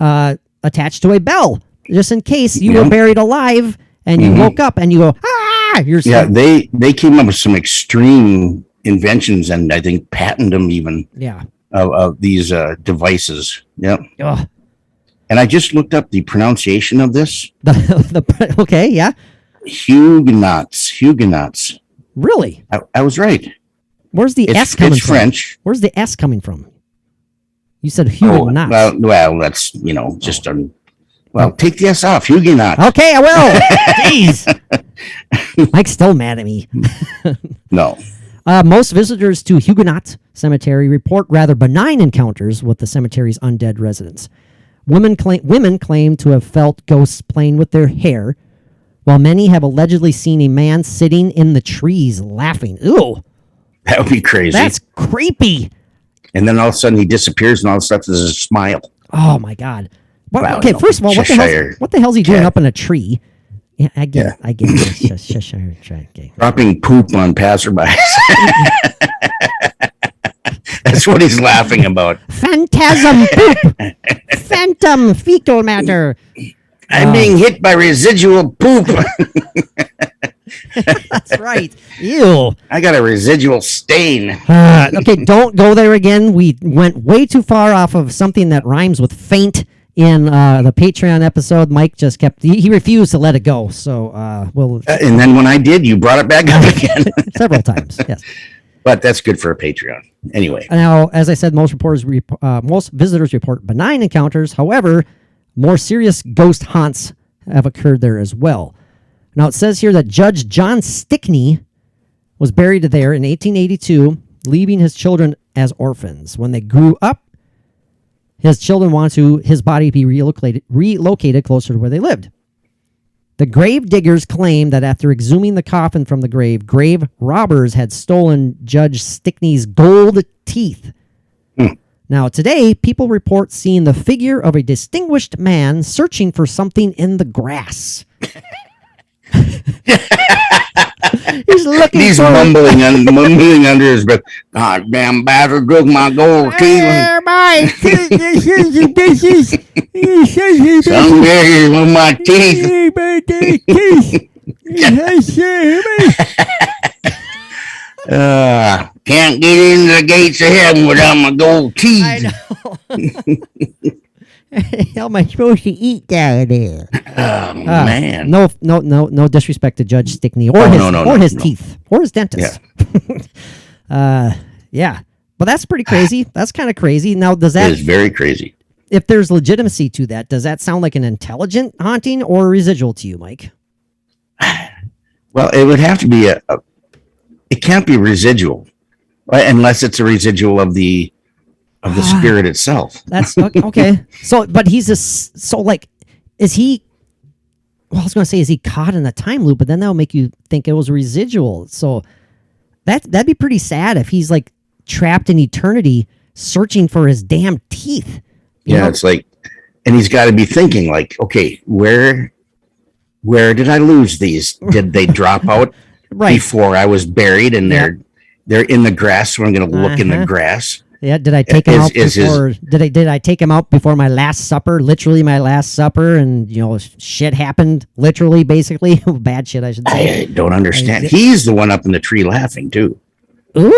[SPEAKER 4] attached to a bell, just in case you were buried alive and you woke up and you go, ah!
[SPEAKER 5] They came up with some extreme inventions and I think patented them even.
[SPEAKER 4] Yeah.
[SPEAKER 5] Of these devices. Yep.
[SPEAKER 4] Ugh.
[SPEAKER 5] And I just looked up the pronunciation of this.
[SPEAKER 4] Okay, yeah.
[SPEAKER 5] Huguenots.
[SPEAKER 4] Really?
[SPEAKER 5] I was right.
[SPEAKER 4] Where's the S coming from?
[SPEAKER 5] It's French.
[SPEAKER 4] Where's the S coming from? You said Huguenots.
[SPEAKER 5] Well, that's, just take the S off. Huguenots.
[SPEAKER 4] Okay, I will. Jeez. Mike's still mad at me.
[SPEAKER 5] No.
[SPEAKER 4] Most visitors to Huguenot Cemetery report rather benign encounters with the cemetery's undead residents. Women claim to have felt ghosts playing with their hair, while many have allegedly seen a man sitting in the trees laughing. Ew.
[SPEAKER 5] That would be crazy.
[SPEAKER 4] That's creepy.
[SPEAKER 5] And then all of a sudden he disappears and all of a sudden there's a smile.
[SPEAKER 4] Oh, my God.
[SPEAKER 5] Wow,
[SPEAKER 4] okay, first of all, what the hell is he doing up in a tree? Yeah, I get it. Cheshire Cat. Okay.
[SPEAKER 5] Dropping poop on passerbys. That's what he's laughing about.
[SPEAKER 4] Phantasm poop. Phantom fecal matter.
[SPEAKER 5] I'm being hit by residual poop.
[SPEAKER 4] That's right. Ew.
[SPEAKER 5] I got a residual stain.
[SPEAKER 4] Okay, don't go there again. We went way too far off of something that rhymes with faint in the Patreon episode. Mike just he refused to let it go. So
[SPEAKER 5] and then when I did, you brought it back up again.
[SPEAKER 4] Several times, yes.
[SPEAKER 5] But that's good for a Patreon. Anyway.
[SPEAKER 4] Now, as I said, most visitors report benign encounters. However, more serious ghost haunts have occurred there as well. Now, it says here that Judge John Stickney was buried there in 1882, leaving his children as orphans. When they grew up, his children wanted his body be relocated closer to where they lived. The grave diggers claimed that after exhuming the coffin from the grave robbers had stolen Judge Stickney's gold teeth. Now, today, people report seeing the figure of a distinguished man searching for something in the grass. He's looking.
[SPEAKER 5] He's mumbling under his breath. God damn bastard broke my gold teeth. Someday with my teeth. Can't get into the gates of heaven without my gold teeth.
[SPEAKER 4] I know. How am I supposed to eat down there?
[SPEAKER 5] Man.
[SPEAKER 4] No disrespect to Judge Stickney or his teeth or his dentist. Yeah. But that's pretty crazy. That's kind of crazy. Now,
[SPEAKER 5] It is very crazy.
[SPEAKER 4] If there's legitimacy to that, does that sound like an intelligent haunting or residual to you, Mike?
[SPEAKER 5] Well, it would have to be it can't be residual, right? Unless it's a residual of the spirit itself.
[SPEAKER 4] That's okay. So, but is he? Well, I was going to say, is he caught in a time loop? But then that'll make you think it was residual. So that'd be pretty sad if he's like trapped in eternity, searching for his damn teeth. You know?
[SPEAKER 5] It's like, and he's got to be thinking like, okay, where did I lose these? Did they drop out before I was buried? And they're in the grass, so I'm going to look in the grass.
[SPEAKER 4] Yeah, did I take him out before? Did I take him out before my last supper? Literally, my last supper, and shit happened. Literally, basically, bad shit. I should say.
[SPEAKER 5] I don't understand. He's the one up in the tree laughing too.
[SPEAKER 4] Ooh.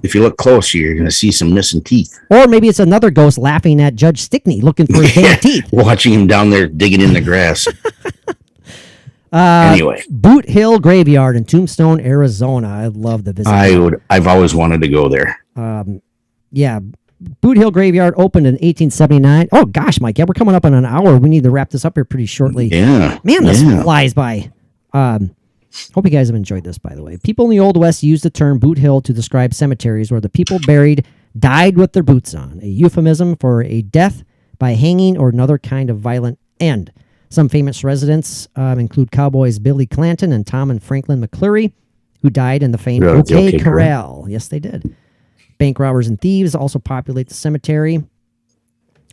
[SPEAKER 5] If you look close, you're going to see some missing teeth.
[SPEAKER 4] Or maybe it's another ghost laughing at Judge Stickney, looking for his damn teeth.
[SPEAKER 5] Watching him down there digging in the grass. Anyway,
[SPEAKER 4] Boot Hill Graveyard in Tombstone, Arizona. I love the visit.
[SPEAKER 5] I've always wanted to go there.
[SPEAKER 4] Yeah, Boot Hill Graveyard opened in 1879. Oh gosh, Mike, we're coming up on an hour. We need to wrap this up here pretty shortly.
[SPEAKER 5] Yeah,
[SPEAKER 4] man, this flies by. Hope you guys have enjoyed this, by the way. People in the Old West used the term Boot Hill to describe cemeteries where the people buried died with their boots on, a euphemism for a death by hanging or another kind of violent end. Some famous residents include cowboys Billy Clanton and Tom and Franklin McCleary, who died in the famed OK Corral. Yes, they did. Bank robbers and thieves also populate the cemetery.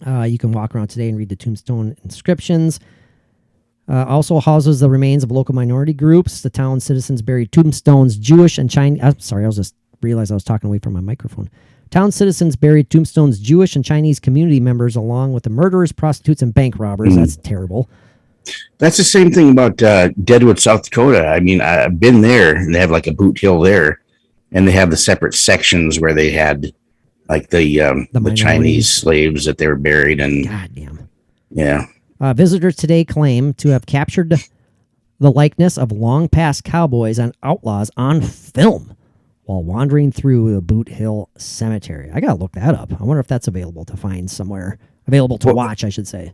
[SPEAKER 4] You can walk around today and read the tombstone inscriptions. Also houses the remains of local minority groups. The town citizens buried tombstones, Jewish and Chinese. I'm sorry, I just realized I was talking away from my microphone. Town citizens buried tombstones, Jewish and Chinese community members, along with the murderers, prostitutes, and bank robbers. That's terrible.
[SPEAKER 5] That's the same thing about Deadwood, South Dakota. I mean, I've been there, and they have like a Boot Hill there, and they have the separate sections where they had like the Chinese slaves that they were buried in.
[SPEAKER 4] Goddamn.
[SPEAKER 5] Yeah.
[SPEAKER 4] Visitors today claim to have captured the likeness of long-past cowboys and outlaws on film while wandering through the Boot Hill Cemetery. I got to look that up. I wonder if that's available to find somewhere. Available to watch, I should say.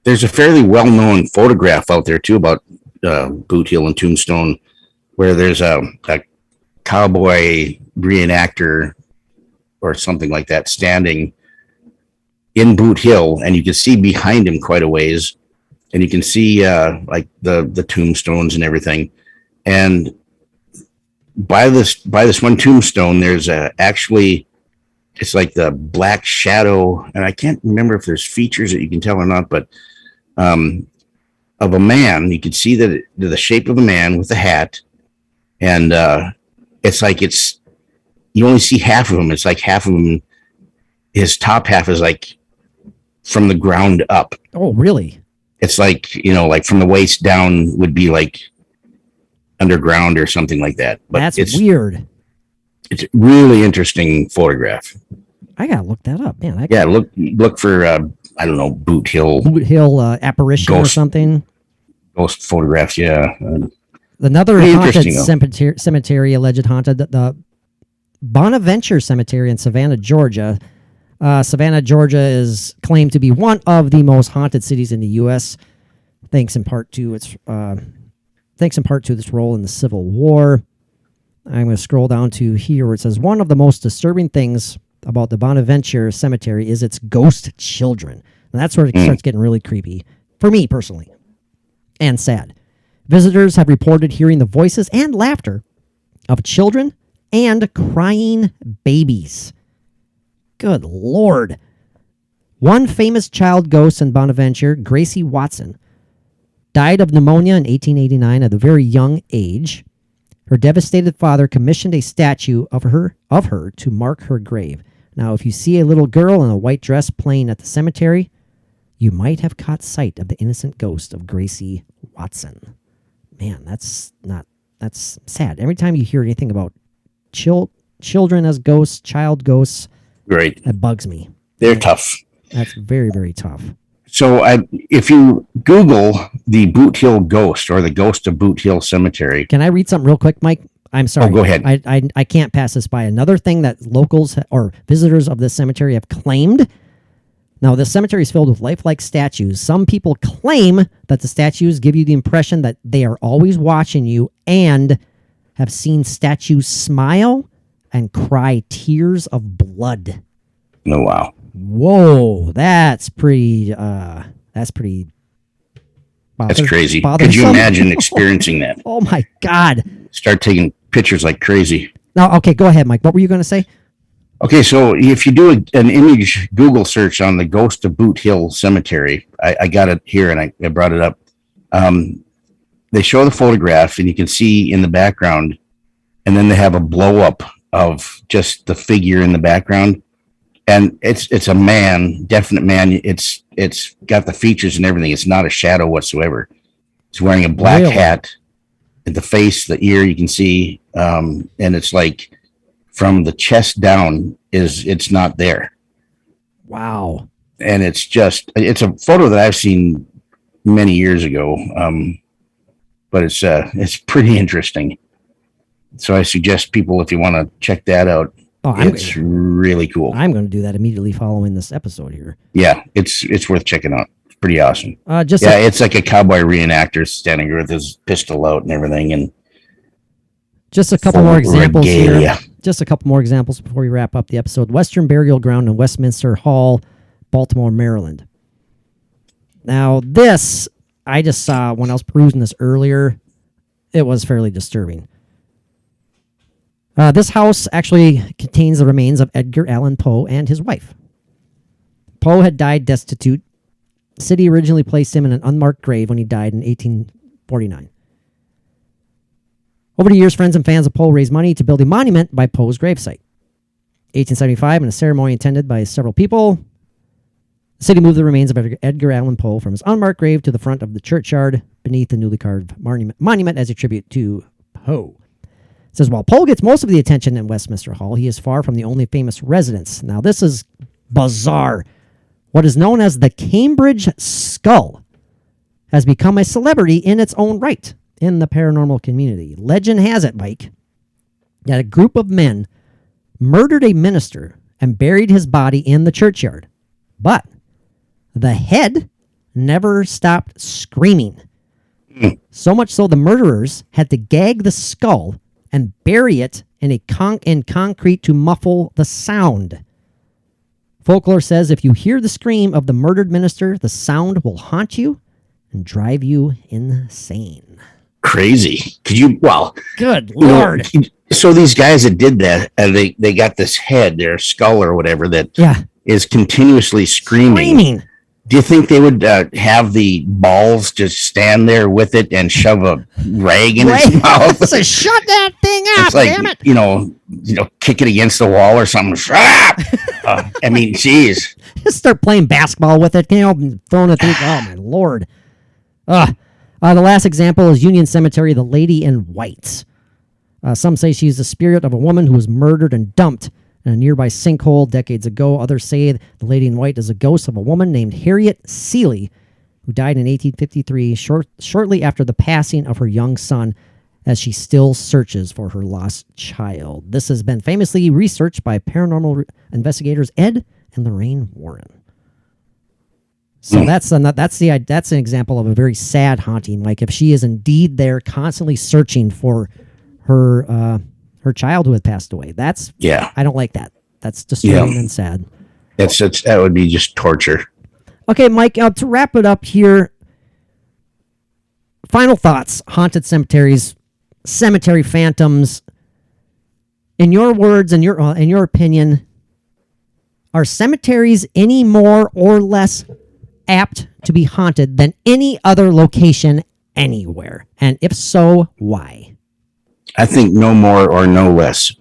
[SPEAKER 5] There's a fairly well-known photograph out there, too, about Boot Hill and Tombstone, where there's a cowboy reenactor or something like that standing in Boot Hill, and you can see behind him quite a ways, and you can see like the tombstones and everything. And by this one tombstone, there's actually, it's like the black shadow, and I can't remember if there's features that you can tell or not, but of a man. You can see that the shape of a man with a hat, and it's like you only see half of him. It's like half of him, his top half is like from the ground up.
[SPEAKER 4] Oh, really?
[SPEAKER 5] It's like, like from the waist down would be like underground or something like that. But
[SPEAKER 4] that's weird.
[SPEAKER 5] It's a really interesting photograph.
[SPEAKER 4] I gotta look that up, man.
[SPEAKER 5] Look for I don't know, Boot Hill
[SPEAKER 4] Boot Hill apparition or
[SPEAKER 5] Ghost.
[SPEAKER 4] something.
[SPEAKER 5] ghost photographs. Yeah.
[SPEAKER 4] Another
[SPEAKER 5] Pretty
[SPEAKER 4] haunted
[SPEAKER 5] interesting,
[SPEAKER 4] cemetery, alleged haunted, the Bonaventure Cemetery in Savannah, Georgia. Savannah, Georgia is claimed to be one of the most haunted cities in the U.S. Thanks in part to this role in the Civil War. I'm going to scroll down to here where it says one of the most disturbing things about the Bonaventure Cemetery is its ghost children. And that's where it starts getting really creepy for me personally, and sad. Visitors have reported hearing the voices and laughter of children and crying babies. Good Lord. One famous child ghost in Bonaventure, Gracie Watson, died of pneumonia in 1889 at a very young age. Her devastated father commissioned a statue of her to mark her grave. Now, if you see a little girl in a white dress playing at the cemetery, you might have caught sight of the innocent ghost of Gracie Watson. Man, that's sad. Every time you hear anything about children as ghosts, child ghosts,
[SPEAKER 5] Right.
[SPEAKER 4] that bugs me.
[SPEAKER 5] They're tough.
[SPEAKER 4] That's very, very tough.
[SPEAKER 5] So if you Google the Boot Hill ghost or the ghost of Boot Hill Cemetery.
[SPEAKER 4] Can I read something real quick, Mike? I'm sorry.
[SPEAKER 5] Oh, go ahead.
[SPEAKER 4] I can't pass this by. Another thing that locals or visitors of this cemetery have claimed. Now, this cemetery is filled with lifelike statues. Some people claim that the statues give you the impression that they are always watching you and have seen statues smile and cry tears of blood.
[SPEAKER 5] Oh, wow.
[SPEAKER 4] Whoa, that's pretty. That's
[SPEAKER 5] Crazy.
[SPEAKER 4] bothersome.
[SPEAKER 5] Could you imagine experiencing that?
[SPEAKER 4] Oh my God.
[SPEAKER 5] Start taking pictures like crazy.
[SPEAKER 4] No, okay, go ahead, Mike. What were you going to say?
[SPEAKER 5] Okay, so if you do an image Google search on the ghost of Boot Hill Cemetery, I got it here and I brought it up. They show the photograph and you can see in the background, and then they have a blow up of just the figure in the background. And it's a man, definite man. It's got the features and everything. It's not a shadow whatsoever. He's wearing a black hat. The face, the ear, you can see, and it's like from the chest down it's not there.
[SPEAKER 4] Wow.
[SPEAKER 5] And it's a photo that I've seen many years ago, but it's pretty interesting. So I suggest people, if you want to check that out, it's really cool.
[SPEAKER 4] I'm going to do that immediately following this episode here.
[SPEAKER 5] Yeah, it's worth checking out. It's pretty awesome.
[SPEAKER 4] It's
[SPEAKER 5] like a cowboy reenactor standing here with his pistol out and everything, and
[SPEAKER 4] just a couple more examples
[SPEAKER 5] regalia.
[SPEAKER 4] here. Just a couple more examples before we wrap up the episode. Western Burial Ground in Westminster Hall, Baltimore, Maryland. Now, this I just saw when I was perusing this earlier. It was fairly disturbing. This house actually contains the remains of Edgar Allan Poe and his wife. Poe had died destitute. The city originally placed him in an unmarked grave when he died in 1849. Over the years, friends and fans of Poe raised money to build a monument by Poe's gravesite. 1875, in a ceremony attended by several people, the city moved the remains of Edgar Allan Poe from his unmarked grave to the front of the churchyard beneath the newly carved monument as a tribute to Poe. It says, while Poe gets most of the attention in Westminster Hall, he is far from the only famous residence. Now, this is bizarre. What is known as the Cambridge Skull has become a celebrity in its own right in the paranormal community. Legend has it, Mike, that a group of men murdered a minister and buried his body in the churchyard. But the head never stopped screaming. So much so the murderers had to gag the skull and bury it in concrete to muffle the sound. Folklore says if you hear the scream of the murdered minister, the sound will haunt you and drive you insane.
[SPEAKER 5] Crazy. Could you? Well,
[SPEAKER 4] good Lord.
[SPEAKER 5] So these guys that did that, they got this head, their skull or whatever, that is continuously screaming. Do you think they would have the balls to stand there with it and shove a rag in his mouth?
[SPEAKER 4] So shut that thing up,
[SPEAKER 5] it's like,
[SPEAKER 4] damn it.
[SPEAKER 5] You know, kick it against the wall or something. I mean, geez.
[SPEAKER 4] Just start playing basketball with it, throwing it through. Oh, my Lord. The last example is Union Cemetery, the Lady in White. Some say she's the spirit of a woman who was murdered and dumped in a nearby sinkhole decades ago. Others say the lady in white is a ghost of a woman named Harriet Seeley, who died in 1853, shortly after the passing of her young son, as she still searches for her lost child. This has been famously researched by paranormal investigators Ed and Lorraine Warren. So that's an example of a very sad haunting. Like if she is indeed there, constantly searching for her child who had passed away. I don't like that. That's disturbing and sad.
[SPEAKER 5] That would be just torture.
[SPEAKER 4] Okay, Mike. To wrap it up here, final thoughts: haunted cemeteries, cemetery phantoms. In your words, in your opinion, are cemeteries any more or less apt to be haunted than any other location anywhere? And if so, why?
[SPEAKER 5] I think no more or no less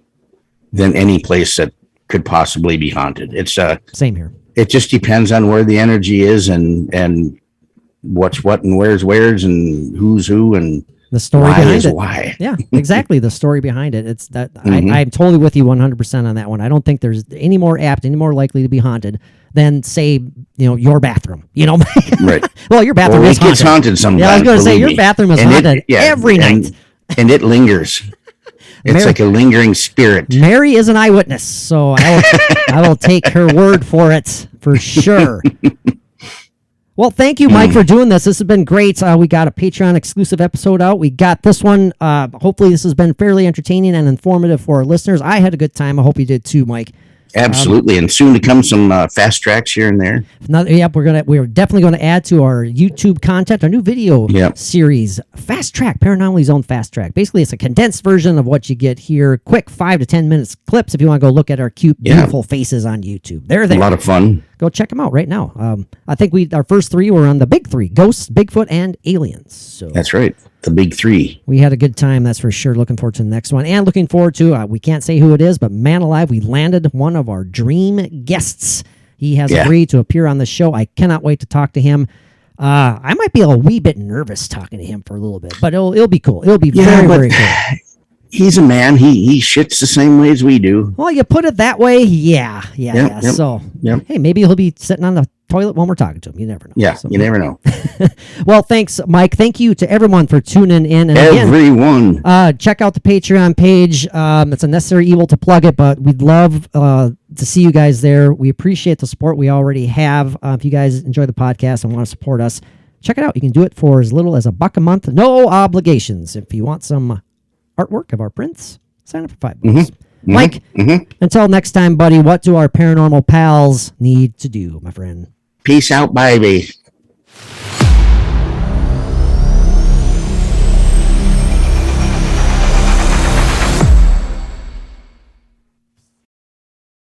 [SPEAKER 5] than any place that could possibly be haunted. It's
[SPEAKER 4] Same here.
[SPEAKER 5] It just depends on where the energy is and what's what and where's and who's who and
[SPEAKER 4] the story
[SPEAKER 5] why
[SPEAKER 4] behind
[SPEAKER 5] is
[SPEAKER 4] it.
[SPEAKER 5] why.
[SPEAKER 4] Yeah, exactly. The story behind it. It's that I'm totally with you 100% on that one. I don't think there's any more apt, any more likely to be haunted than, say, your bathroom.
[SPEAKER 5] Right.
[SPEAKER 4] Well, your bathroom is haunted.
[SPEAKER 5] It's haunted sometimes.
[SPEAKER 4] Yeah, I was going to say
[SPEAKER 5] believe
[SPEAKER 4] your
[SPEAKER 5] me.
[SPEAKER 4] bathroom is
[SPEAKER 5] And
[SPEAKER 4] haunted every night.
[SPEAKER 5] And it lingers. It's
[SPEAKER 4] Mary-
[SPEAKER 5] like a lingering spirit.
[SPEAKER 4] Mary is an eyewitness, so I will take her word for it for sure. Well, thank you, Mike, for doing this. This has been great. We got a Patreon exclusive episode out. We got this one. Hopefully, this has been fairly entertaining and informative for our listeners. I had a good time. I hope you did too, Mike.
[SPEAKER 5] Absolutely, and soon to come some fast tracks here and there.
[SPEAKER 4] We're definitely going to add to our YouTube content, our new video series, Fast Track, Paranormally Zone Fast Track. Basically, it's a condensed version of what you get here. Quick 5 to 10 minutes clips if you want to go look at our cute, beautiful faces on YouTube. They're there.
[SPEAKER 5] A lot of fun.
[SPEAKER 4] Go check them out right now. I think our first 3 were on the big 3: ghosts, Bigfoot, and aliens. So
[SPEAKER 5] that's right. The big 3.
[SPEAKER 4] We had a good time, that's for sure. Looking forward to the next one. And looking forward to, we can't say who it is, but man alive, we landed one of our dream guests. He has agreed to appear on the show. I cannot wait to talk to him. I might be a wee bit nervous talking to him for a little bit, but it'll be cool. It'll be very, very cool.
[SPEAKER 5] He's a man. He shits the same way as we do.
[SPEAKER 4] Well, you put it that way, yeah.
[SPEAKER 5] Yep.
[SPEAKER 4] So, hey, maybe he'll be sitting on the toilet when we're talking to him. You never know.
[SPEAKER 5] Yeah, you never know.
[SPEAKER 4] Well, thanks, Mike. Thank you to everyone for tuning in. And
[SPEAKER 5] everyone.
[SPEAKER 4] Again, check out the Patreon page. It's a necessary evil to plug it, but we'd love to see you guys there. We appreciate the support we already have. If you guys enjoy the podcast and want to support us, check it out. You can do it for as little as $1 a month. No obligations. If you want some artwork of our prints, sign up for $5. Mike, until next time, buddy, what do our paranormal pals need to do, my friend?
[SPEAKER 5] Peace out, baby.